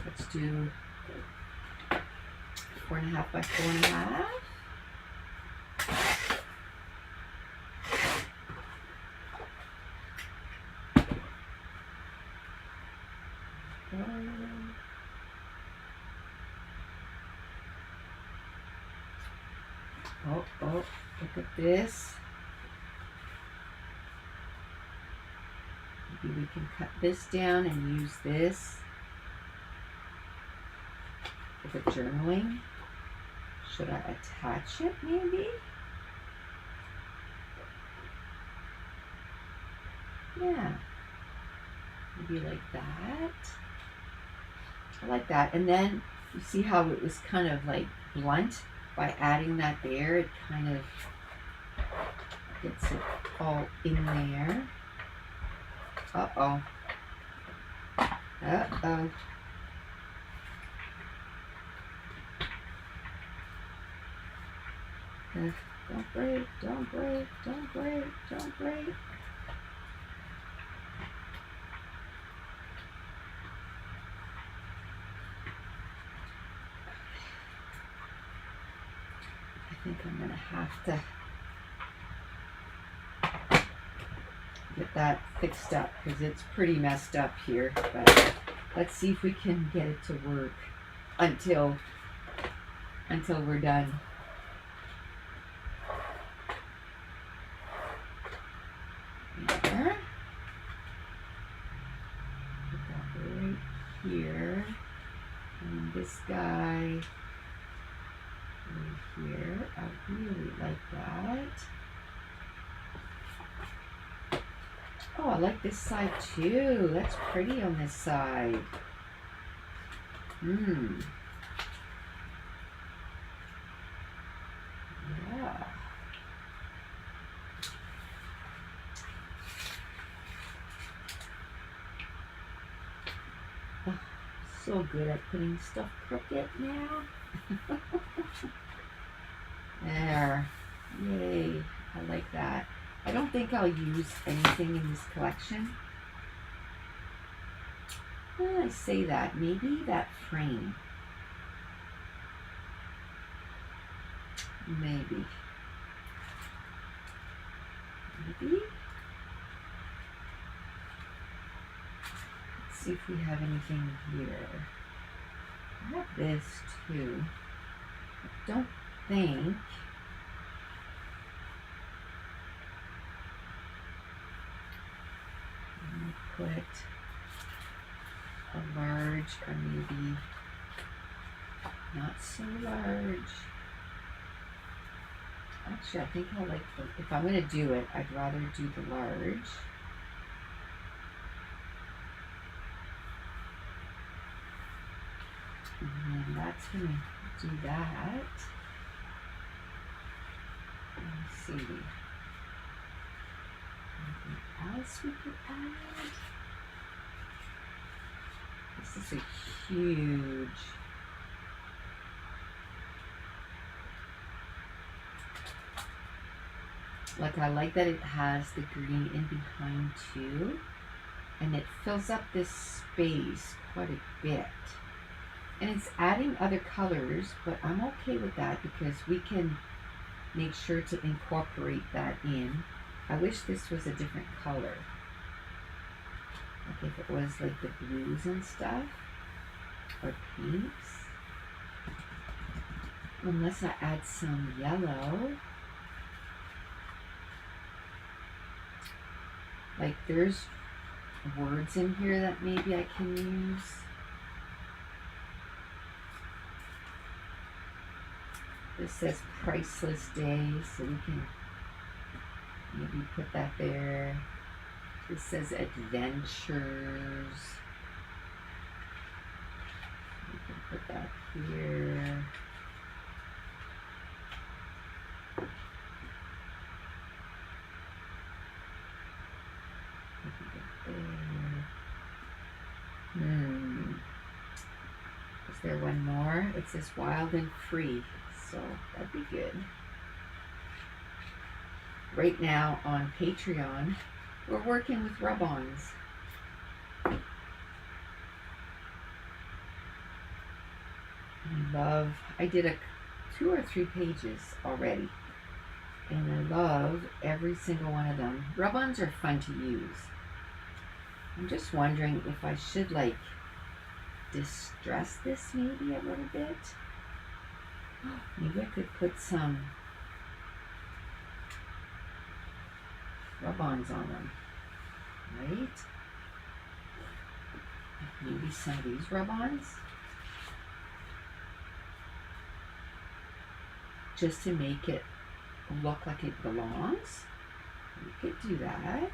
Speaker 1: let's do 4.5 by 4.5. Oh, look at this. Maybe we can cut this down and use this for the journaling. Should I attach it maybe? Yeah. Maybe like that. I like that. And then you see how it was kind of like blunt by adding that there. It kind of gets it all in there. Uh-oh. Uh-oh. Don't break, don't break, don't break, don't break. I think I'm gonna have to get that fixed up because it's pretty messed up here. But let's see if we can get it to work until we're done. There. Put that right here. And this guy right here. I really like that. Oh, I like this side too. That's pretty on this side. Yeah. Oh, so good at putting stuff crooked now. There. Yay. I like that. I don't think I'll use anything in this collection. Well, I say that. Maybe that frame. Maybe. Let's see if we have anything here. I have this too. I don't think. Put a large or maybe not so large. Actually, I think I'll like if I'm going to do it, I'd rather do the large. And that's going to do that. Let's see. Anything else we could add? This is a huge. Like I like that it has the green in behind too. And it fills up this space quite a bit. And it's adding other colors, but I'm okay with that because we can make sure to incorporate that in. I wish this was a different color. Like if it was like the blues and stuff, or pinks. Unless I add some yellow. Like there's words in here that maybe I can use. This says priceless day, so we can maybe put that there. This says adventures. We can put that here. Is there one more? It says wild and free, so that'd be good. Right now on Patreon, we're working with rub-ons. I did 2 or 3 pages already, and I love every single one of them. Rub-ons are fun to use. I'm just wondering if I should like distress this maybe a little bit. Maybe I could put some rub-ons on them, right? Maybe some of these rub-ons, just to make it look like it belongs. We could do that.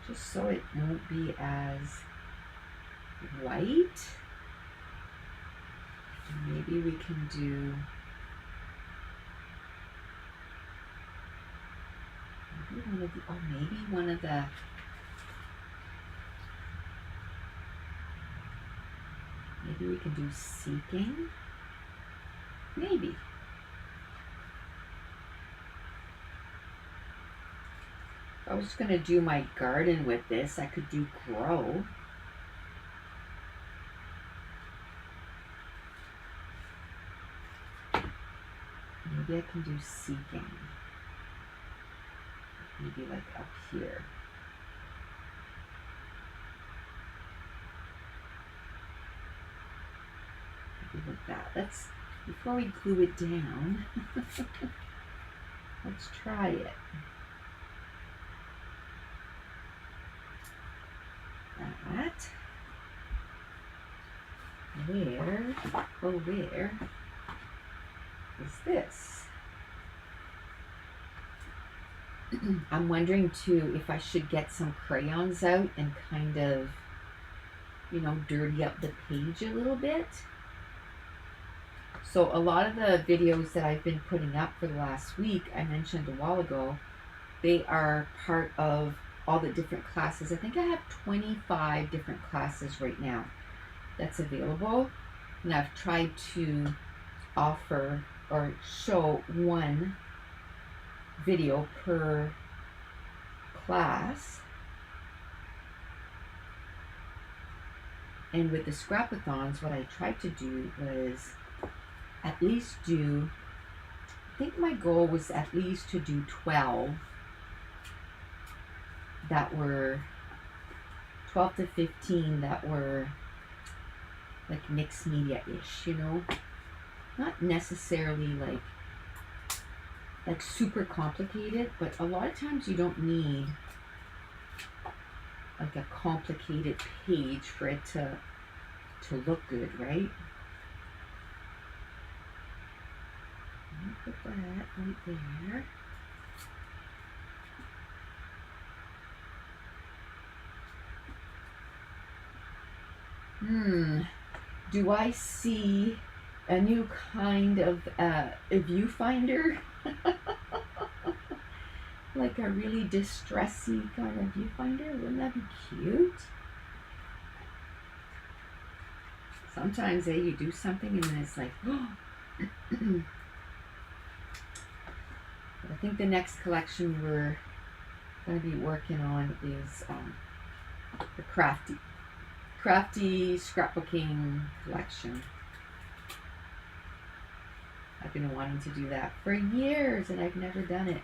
Speaker 1: just so it won't be as white. Maybe we can do maybe one of the maybe we can do seeking. Maybe. If I was going to do my garden with this, I could do grow. Maybe I can do seeking. Maybe like up here. Maybe like that. Let's, before we glue it down, let's try it. That. Where, oh where is this? I'm wondering too if I should get some crayons out and kind of, you know, dirty up the page a little bit. So a lot of the videos that I've been putting up for the last week, I mentioned a while ago, they are part of all the different classes. I think I have 25 different classes right now that's available. And I've tried to offer or show one video per class. And with the scrapathons, what I tried to do was at least do, I think my goal was at least to do 12 that were 12 to 15 that were like mixed media-ish, you know, not necessarily like super complicated, but a lot of times you don't need like a complicated page for it to look good, right? Put that right there. Do I see a new kind of a viewfinder? Like a really distressy kind of viewfinder? Wouldn't that be cute? Sometimes you do something and then it's like, oh. But I think the next collection we're going to be working on is the crafty scrapbooking collection. I've been wanting to do that for years and I've never done it.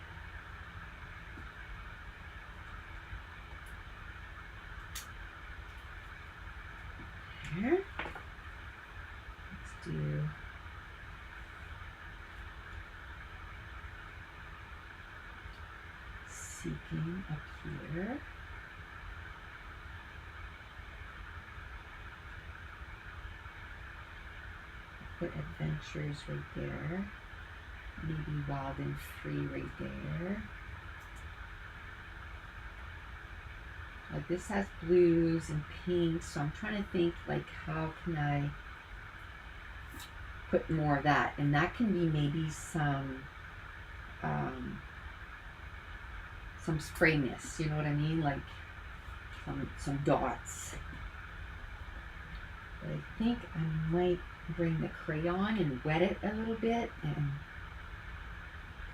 Speaker 1: Here. Let's do seeking up here. Put adventures right there. Maybe wild and free right there. Like this has blues and pinks, so I'm trying to think like how can I put more of that, and that can be maybe some spray mist, you know what I mean, like some dots. But I think I might bring the crayon and wet it a little bit and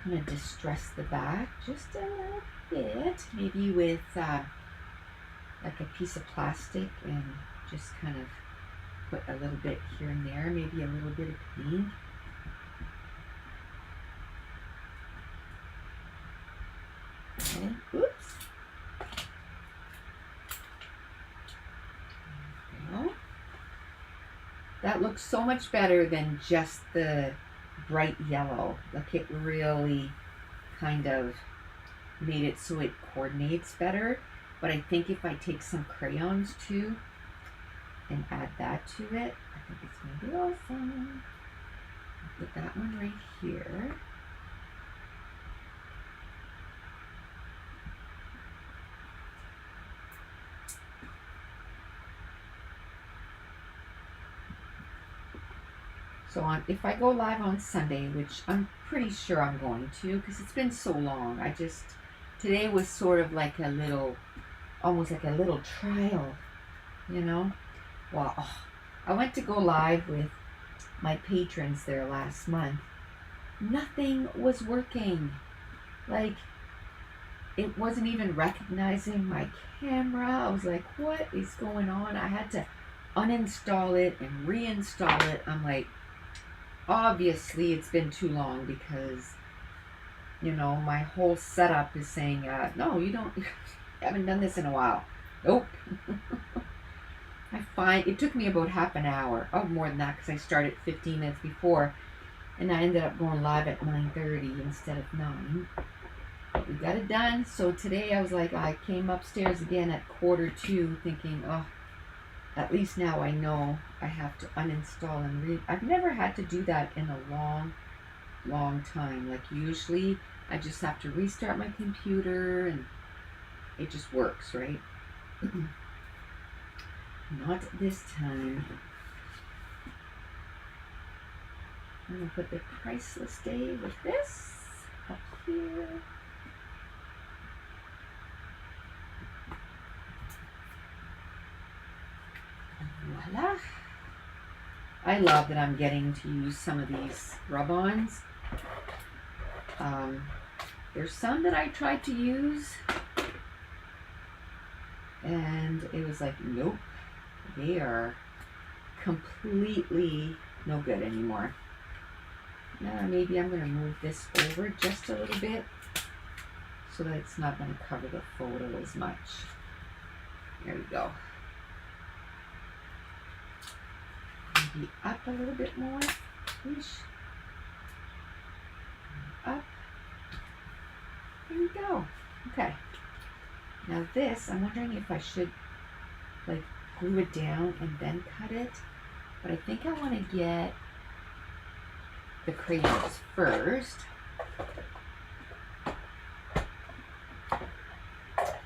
Speaker 1: kind of distress the back just a little bit, maybe with like a piece of plastic, and just kind of put a little bit here and there, maybe a little bit of pink. Okay, oops. There we go. That looks so much better than just the bright yellow. Like it really kind of made it so it coordinates better. But I think if I take some crayons too and add that to it, I think it's going to be awesome. I'll put that one right here. if I go live on Sunday, which I'm pretty sure I'm going to, because it's been so long, today was sort of like almost like a little trial, you know? Well, I went to go live with my patrons there last month. Nothing was working. Like, it wasn't even recognizing my camera. I was like, what is going on? I had to uninstall it and reinstall it. I'm like, obviously it's been too long because, my whole setup is saying, no, you haven't done this in a while. Nope. It took me about half an hour. Oh, more than that, because I started 15 minutes before, and I ended up going live at 9:30 instead of 9. But we got it done. So today I came upstairs again at 1:45 thinking, at least now I know I have to uninstall and I've never had to do that in a long, long time. Like, usually I just have to restart my computer and it just works, right? Not this time. I'm going to put the priceless day with this up here. Voila. I love that I'm getting to use some of these rub-ons. There's some that I tried to use and it was like, nope, they are completely no good anymore. Now maybe I'm going to move this over just a little bit so that it's not going to cover the photo as much. There we go. Maybe up a little bit more. Whoosh. Up. There we go. Okay. Now this, I'm wondering if I should like glue it down and then cut it. But I think I want to get the crayons first. I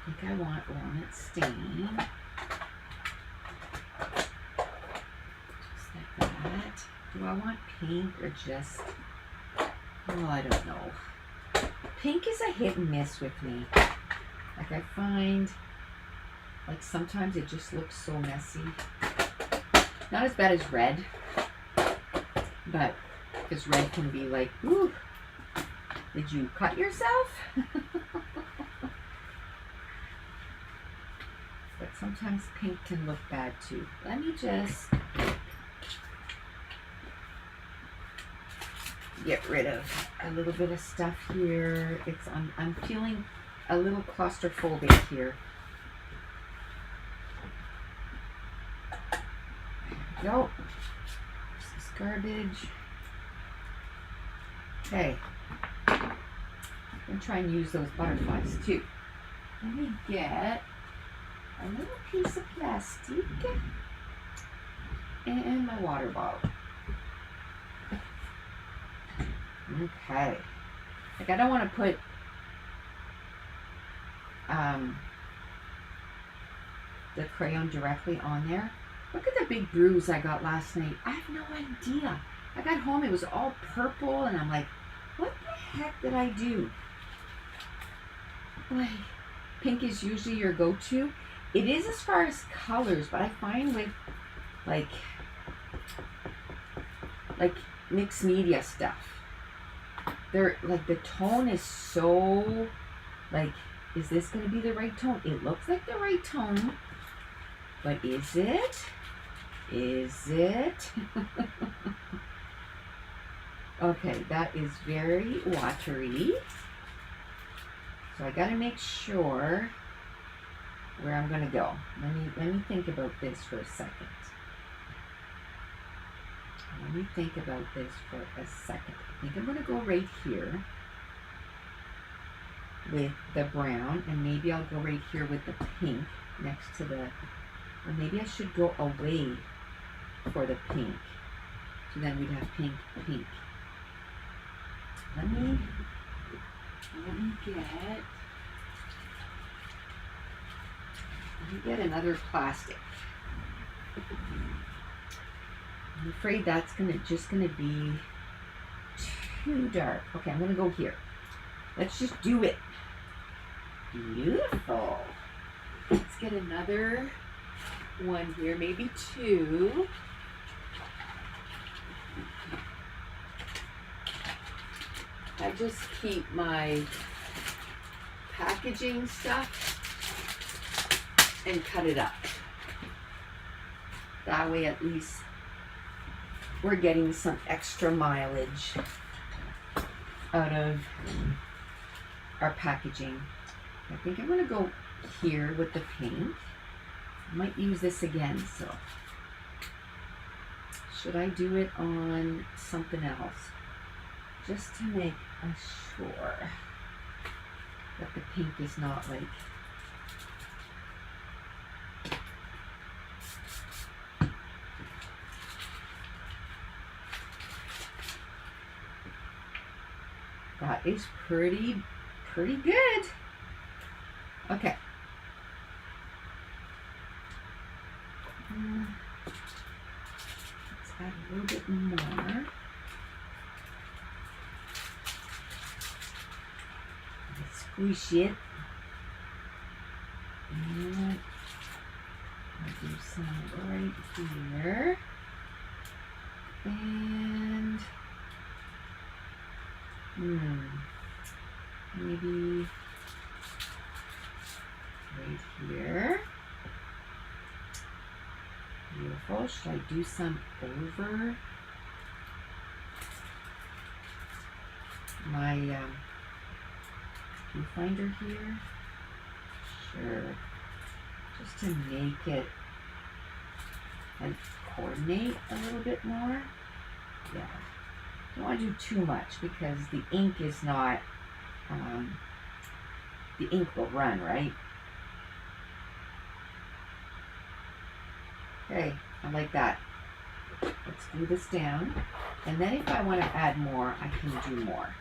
Speaker 1: think I want walnut stain. Just like that. Do I want pink or just, oh, I don't know. Pink is a hit and miss with me. Like, I find, like, sometimes it just looks so messy. Not as bad as red, but because red can be like, ooh, did you cut yourself? But sometimes pink can look bad too. Let me just get rid of a little bit of stuff here. I'm feeling a little claustrophobic here. There we go. This is garbage. Okay. I'm going to try and use those butterflies too. Let me get a little piece of plastic and my water bottle. Okay. Like, I don't want to put the crayon directly on there. Look at the big bruise I got last night. I have no idea. I got home, it was all purple, and I'm like, what the heck did I do? Like, pink is usually your go-to. It is as far as colors, but I find with like mixed media stuff, they're like, the tone is so like, is this going to be the right tone? It looks like the right tone, but is it? Is it? Okay, that is very watery. So I got to make sure where I'm going to go. Let me think about this for a second. Let me think about this for a second. I think I'm going to go right here with the brown, and maybe I'll go right here with the pink next to the, or maybe I should go away for the pink. So then we'd have pink, pink. Let me get another plastic. I'm afraid that's just gonna be too dark. Okay, I'm gonna go here. Let's just do it. Beautiful. Let's get another one here, maybe two. I just keep my packaging stuff and cut it up. That way at least we're getting some extra mileage out of our packaging. I think I'm going to go here with the paint. I might use this again, so should I do it on something else? Just to make sure that the pink is not like that is pretty good. Okay. Let's add a little bit more. Squish it. And I'll do some right here. And maybe right here. Beautiful. Should I do some over my viewfinder here? Sure. Just to make it and coordinate a little bit more. Yeah. Don't want to do too much because the ink is not, the ink will run, right? Okay, I like that. Let's glue this down. And then if I want to add more, I can do more.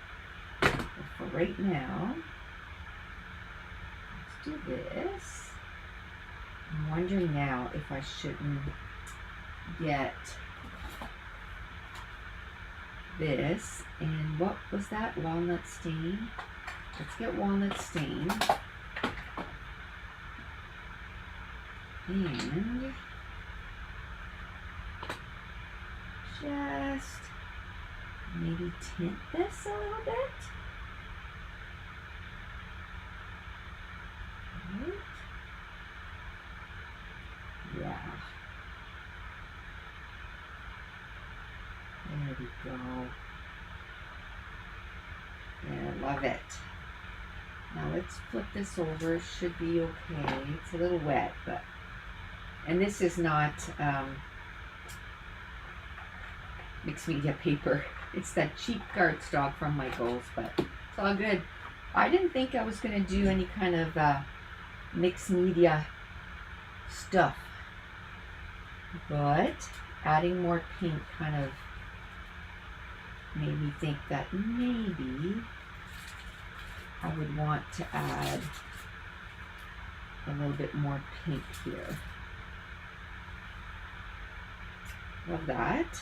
Speaker 1: But for right now, let's do this. I'm wondering now if I shouldn't get this. And what was that? Walnut stain. Let's get walnut stain. And just maybe tint this a little bit. Right. Yeah. There we go. Yeah, I love it. Now let's flip this over. It should be okay. It's a little wet, but, and this is not mixed media paper. It's that cheap cardstock from Michael's, but it's all good. I didn't think I was going to do any kind of mixed media stuff, but adding more pink kind of made me think that maybe I would want to add a little bit more pink here. Love that.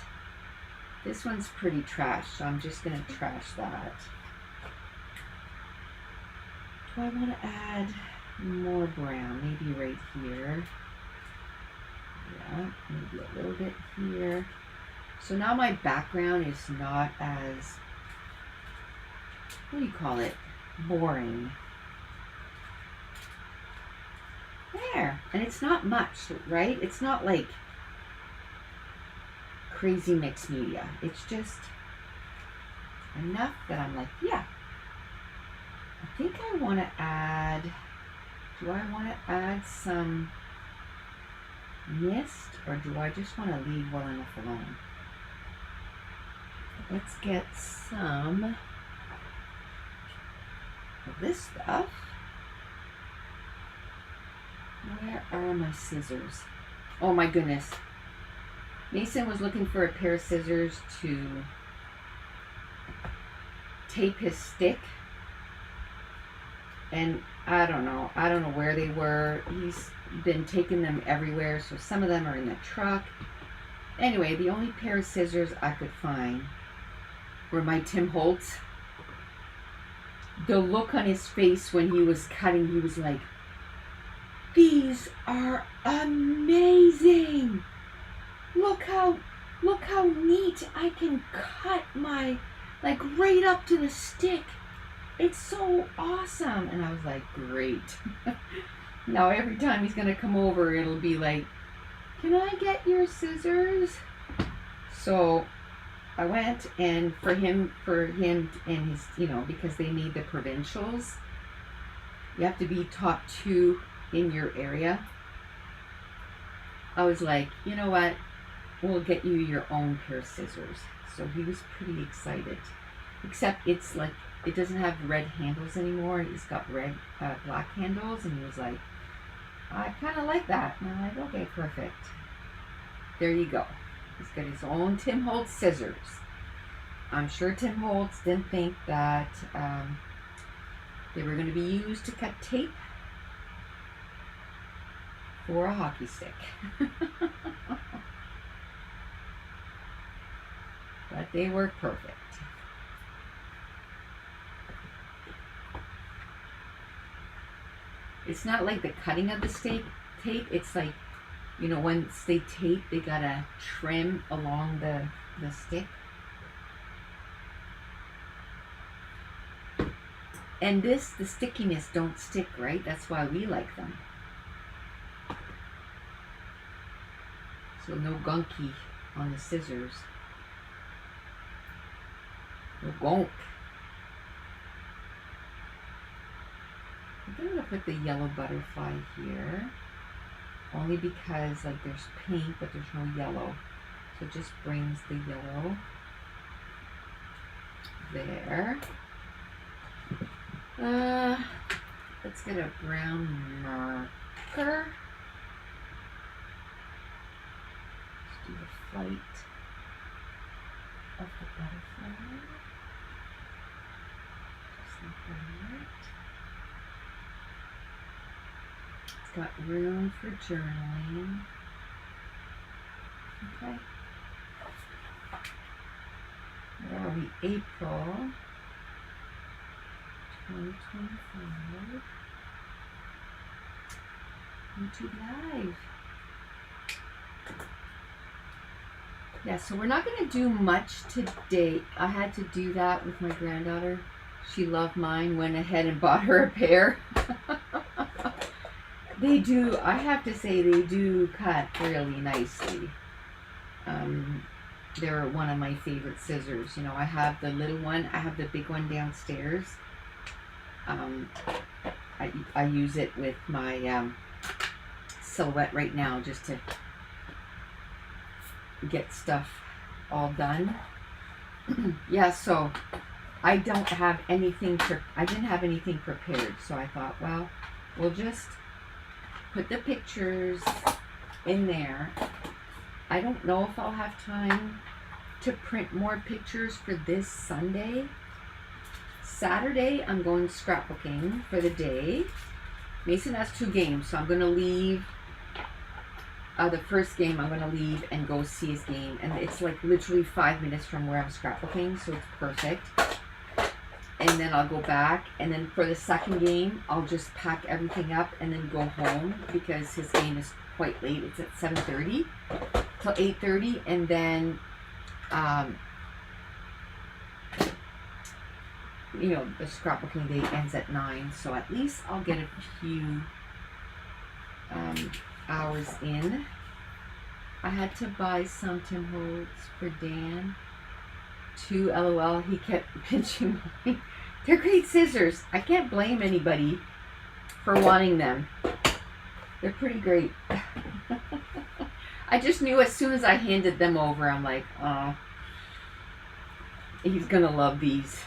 Speaker 1: This one's pretty trash, so I'm just going to trash that. Do I want to add more brown? Maybe right here. Yeah, maybe a little bit here. So now my background is not as, what do you call it? Boring. There. And it's not much, right? It's not like crazy mixed media. It's just enough that I'm like, yeah. I think I want to add, do I want to add some mist, or do I just want to leave well enough alone? Let's get some of this stuff. Where are my scissors? Oh my goodness. Mason was looking for a pair of scissors to tape his stick. And I don't know where they were. He's been taking them everywhere. So some of them are in the truck. Anyway, the only pair of scissors I could find were my Tim Holtz. The look on his face when he was cutting, he was like, these are amazing. Look how neat I can cut my, like, right up to the stick. It's so awesome. And I was like, great. Now every time he's going to come over, it'll be like, can I get your scissors? So I went, and for him and his, because they need the provincials, you have to be top 2 in your area. I was like, you know what? We'll get you your own pair of scissors. So he was pretty excited. Except it's like, it doesn't have red handles anymore. It's got black handles, and he was like, I kind of like that. And I'm like, okay, perfect. There you go. He's got his own Tim Holtz scissors. I'm sure Tim Holtz didn't think that they were going to be used to cut tape for a hockey stick. But they work perfect. It's not like the cutting of the tape. It's like, once they tape, they gotta trim along the stick. And the stickiness don't stick, right? That's why we like them. So no gunky on the scissors. No gunk. I'm going to put the yellow butterfly here. Only because, like, there's pink, but there's no yellow. So it just brings the yellow there. Let's get a brown marker. Let's do the flight of the butterfly. Just like that. It's got room for journaling. Okay. Where are we? April 2025. YouTube Live. Yeah, so we're not going to do much today. I had to do that with my granddaughter. She loved mine, went ahead and bought her a pair. They do, I have to say, they do cut really nicely. They're one of my favorite scissors. I have the little one. I have the big one downstairs. I use it with my silhouette right now just to get stuff all done. Yeah, so I don't have anything I didn't have anything prepared, so I thought, well, we'll just put the pictures in there. I don't know if I'll have time to print more pictures for this Sunday. Saturday, I'm going scrapbooking for the day. Mason has 2 games, so I'm going to leave. The first game I'm going to leave and go see his game. And it's like literally 5 minutes from where I'm scrapbooking, so it's perfect. And then I'll go back. And then for the second game, I'll just pack everything up and then go home because his game is quite late. It's at 7:30 till 8:30. And then, the scrapbooking day ends at 9. So at least I'll get a few hours in. I had to buy some Tim Holtz for Dan. 2 LOL. He kept pinching mine. They're great scissors. I can't blame anybody for wanting them. They're pretty great. I just knew as soon as I handed them over, I'm like, oh, he's gonna love these.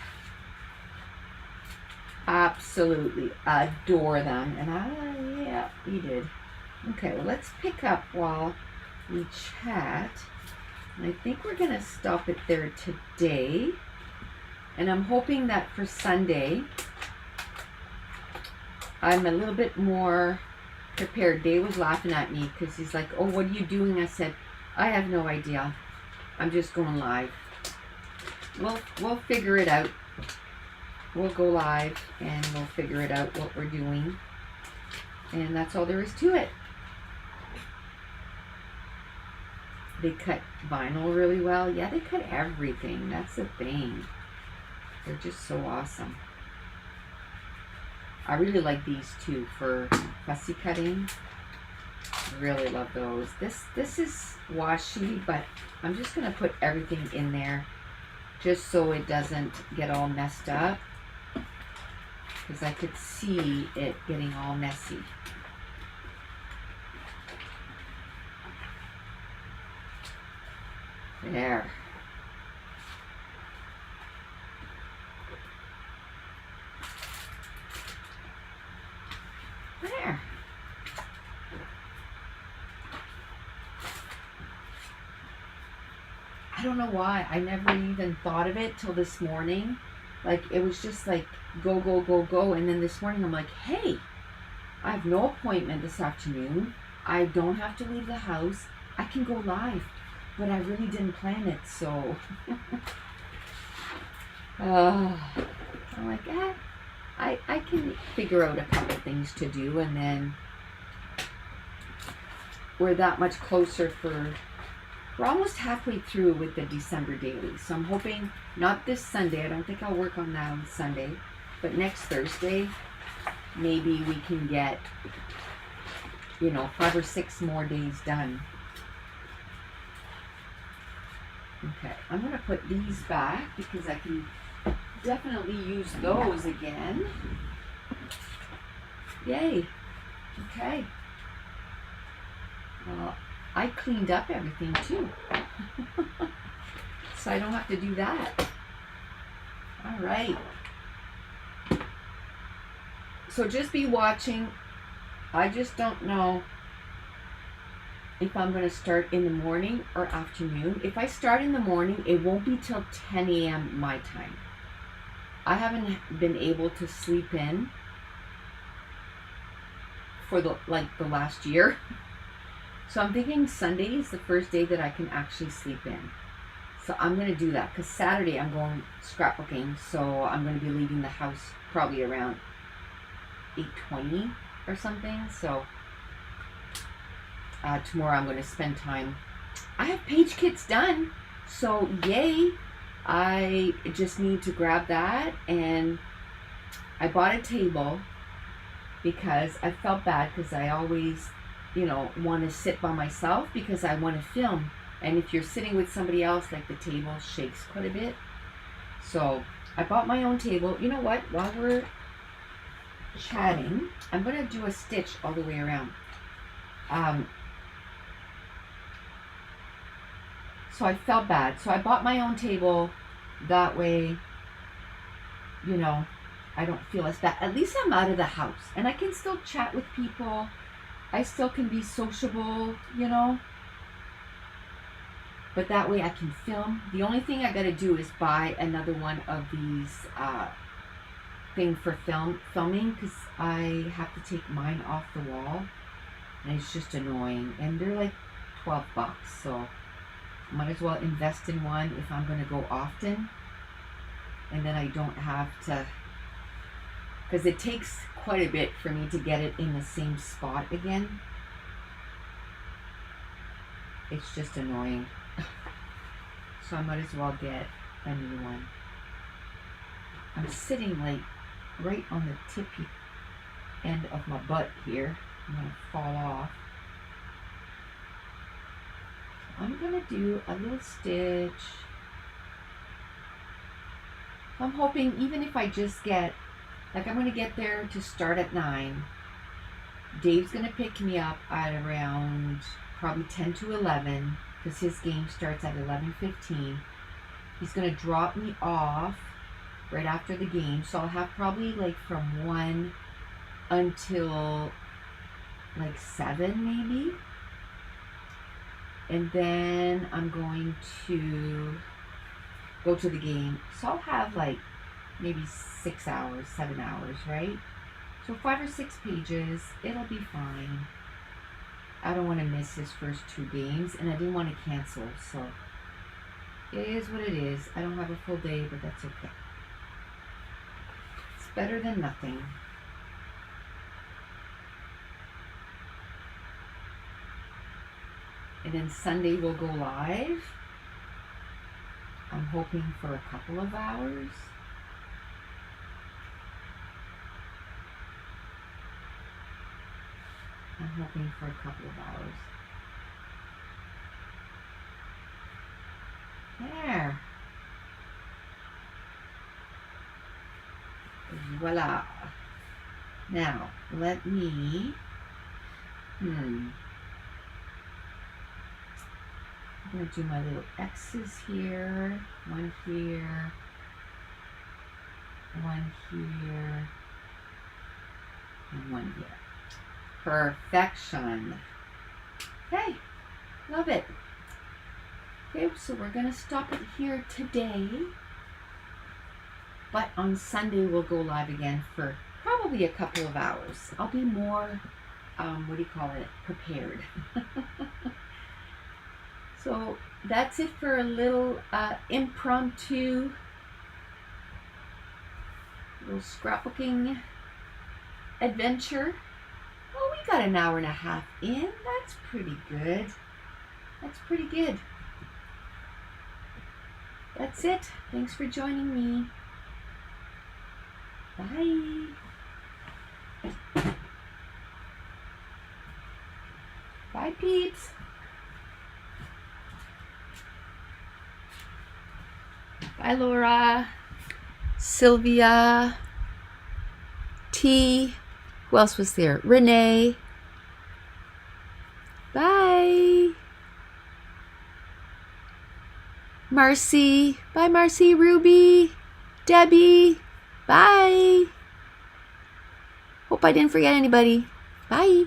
Speaker 1: Absolutely adore them. And yeah, he did. Okay, well, let's pick up while we chat. And I think we're going to stop it there today. And I'm hoping that for Sunday, I'm a little bit more prepared. Dave was laughing at me because he's like, oh, what are you doing? I said, I have no idea. I'm just going live. We'll figure it out. We'll go live and we'll figure it out what we're doing. And that's all there is to it. They cut vinyl really well. Yeah, they cut everything. That's the thing. They're just so awesome. I really like these two for fussy cutting. Really love those. This is washi, but I'm just going to put everything in there just so it doesn't get all messed up, because I could see it getting all messy. There. There. I don't know why. I never even thought of it till this morning. Like, it was just like, go, go, go, go. And then this morning I'm like, hey, I have no appointment this afternoon. I don't have to leave the house. I can go live. But I really didn't plan it, so. I'm like, I can figure out a couple things to do, and then we're that much closer we're almost halfway through with the December daily. So I'm hoping, not this Sunday, I don't think I'll work on that on Sunday, but next Thursday, maybe we can get, 5 or 6 more days done. Okay, I'm going to put these back because I can definitely use those again. Yay. Okay. Well, I cleaned up everything too. So I don't have to do that. All right. So just be watching. I just don't know if I'm going to start in the morning or afternoon. If I start in the morning, it won't be till 10 a.m. my time. I haven't been able to sleep in for the last year. So I'm thinking Sunday is the first day that I can actually sleep in. So I'm going to do that, because Saturday I'm going scrapbooking. So I'm going to be leaving the house probably around 8:20 or something. So tomorrow I'm going to spend time. I have page kits done, so yay. I just need to grab that, and I bought a table because I felt bad, because I always want to sit by myself because I want to film, and if you're sitting with somebody else, like, the table shakes quite a bit. So I bought my own table. You know what, while we're chatting, I'm going to do a stitch all the way around. So I felt bad. So I bought my own table. That way, I don't feel as bad. At least I'm out of the house. And I can still chat with people. I still can be sociable, But that way I can film. The only thing I got to do is buy another one of these thing for filming. Because I have to take mine off the wall. And it's just annoying. And they're like $12. So might as well invest in one if I'm going to go often, and then I don't have to, because it takes quite a bit for me to get it in the same spot again. It's just annoying. So I might as well get a new one. I'm sitting like right on the tippy end of my butt here. I'm going to fall off. I'm going to do a little stitch. I'm hoping, even if I just get, I'm going to get there to start at 9. Dave's going to pick me up at around probably 10 to 11, because his game starts at 11:15. He's going to drop me off right after the game. So I'll have probably from 1 until 7 maybe. And then I'm going to go to the game. So I'll have maybe 6 hours, 7 hours, right? So 5 or 6 pages, it'll be fine. I don't want to miss his first 2 games, and I didn't want to cancel, so it is what it is. I don't have a full day, but that's okay. It's better than nothing. And then Sunday we'll go live. I'm hoping for a couple of hours. I'm hoping for a couple of hours. There. Voila. Now, let me... I'm going to do my little X's here. One here. One here. And one here. Perfection. Okay. Love it. Okay, so we're going to stop it here today. But on Sunday, we'll go live again for probably a couple of hours. I'll be more, prepared. So that's it for a little impromptu little scrapbooking adventure. Well, we got an hour and a half in. That's pretty good. That's pretty good. That's it. Thanks for joining me. Bye. Bye, peeps. Bye, Laura. Sylvia. T. Who else was there? Renee. Bye. Marcy. Bye, Marcy. Ruby. Debbie. Bye. Hope I didn't forget anybody. Bye.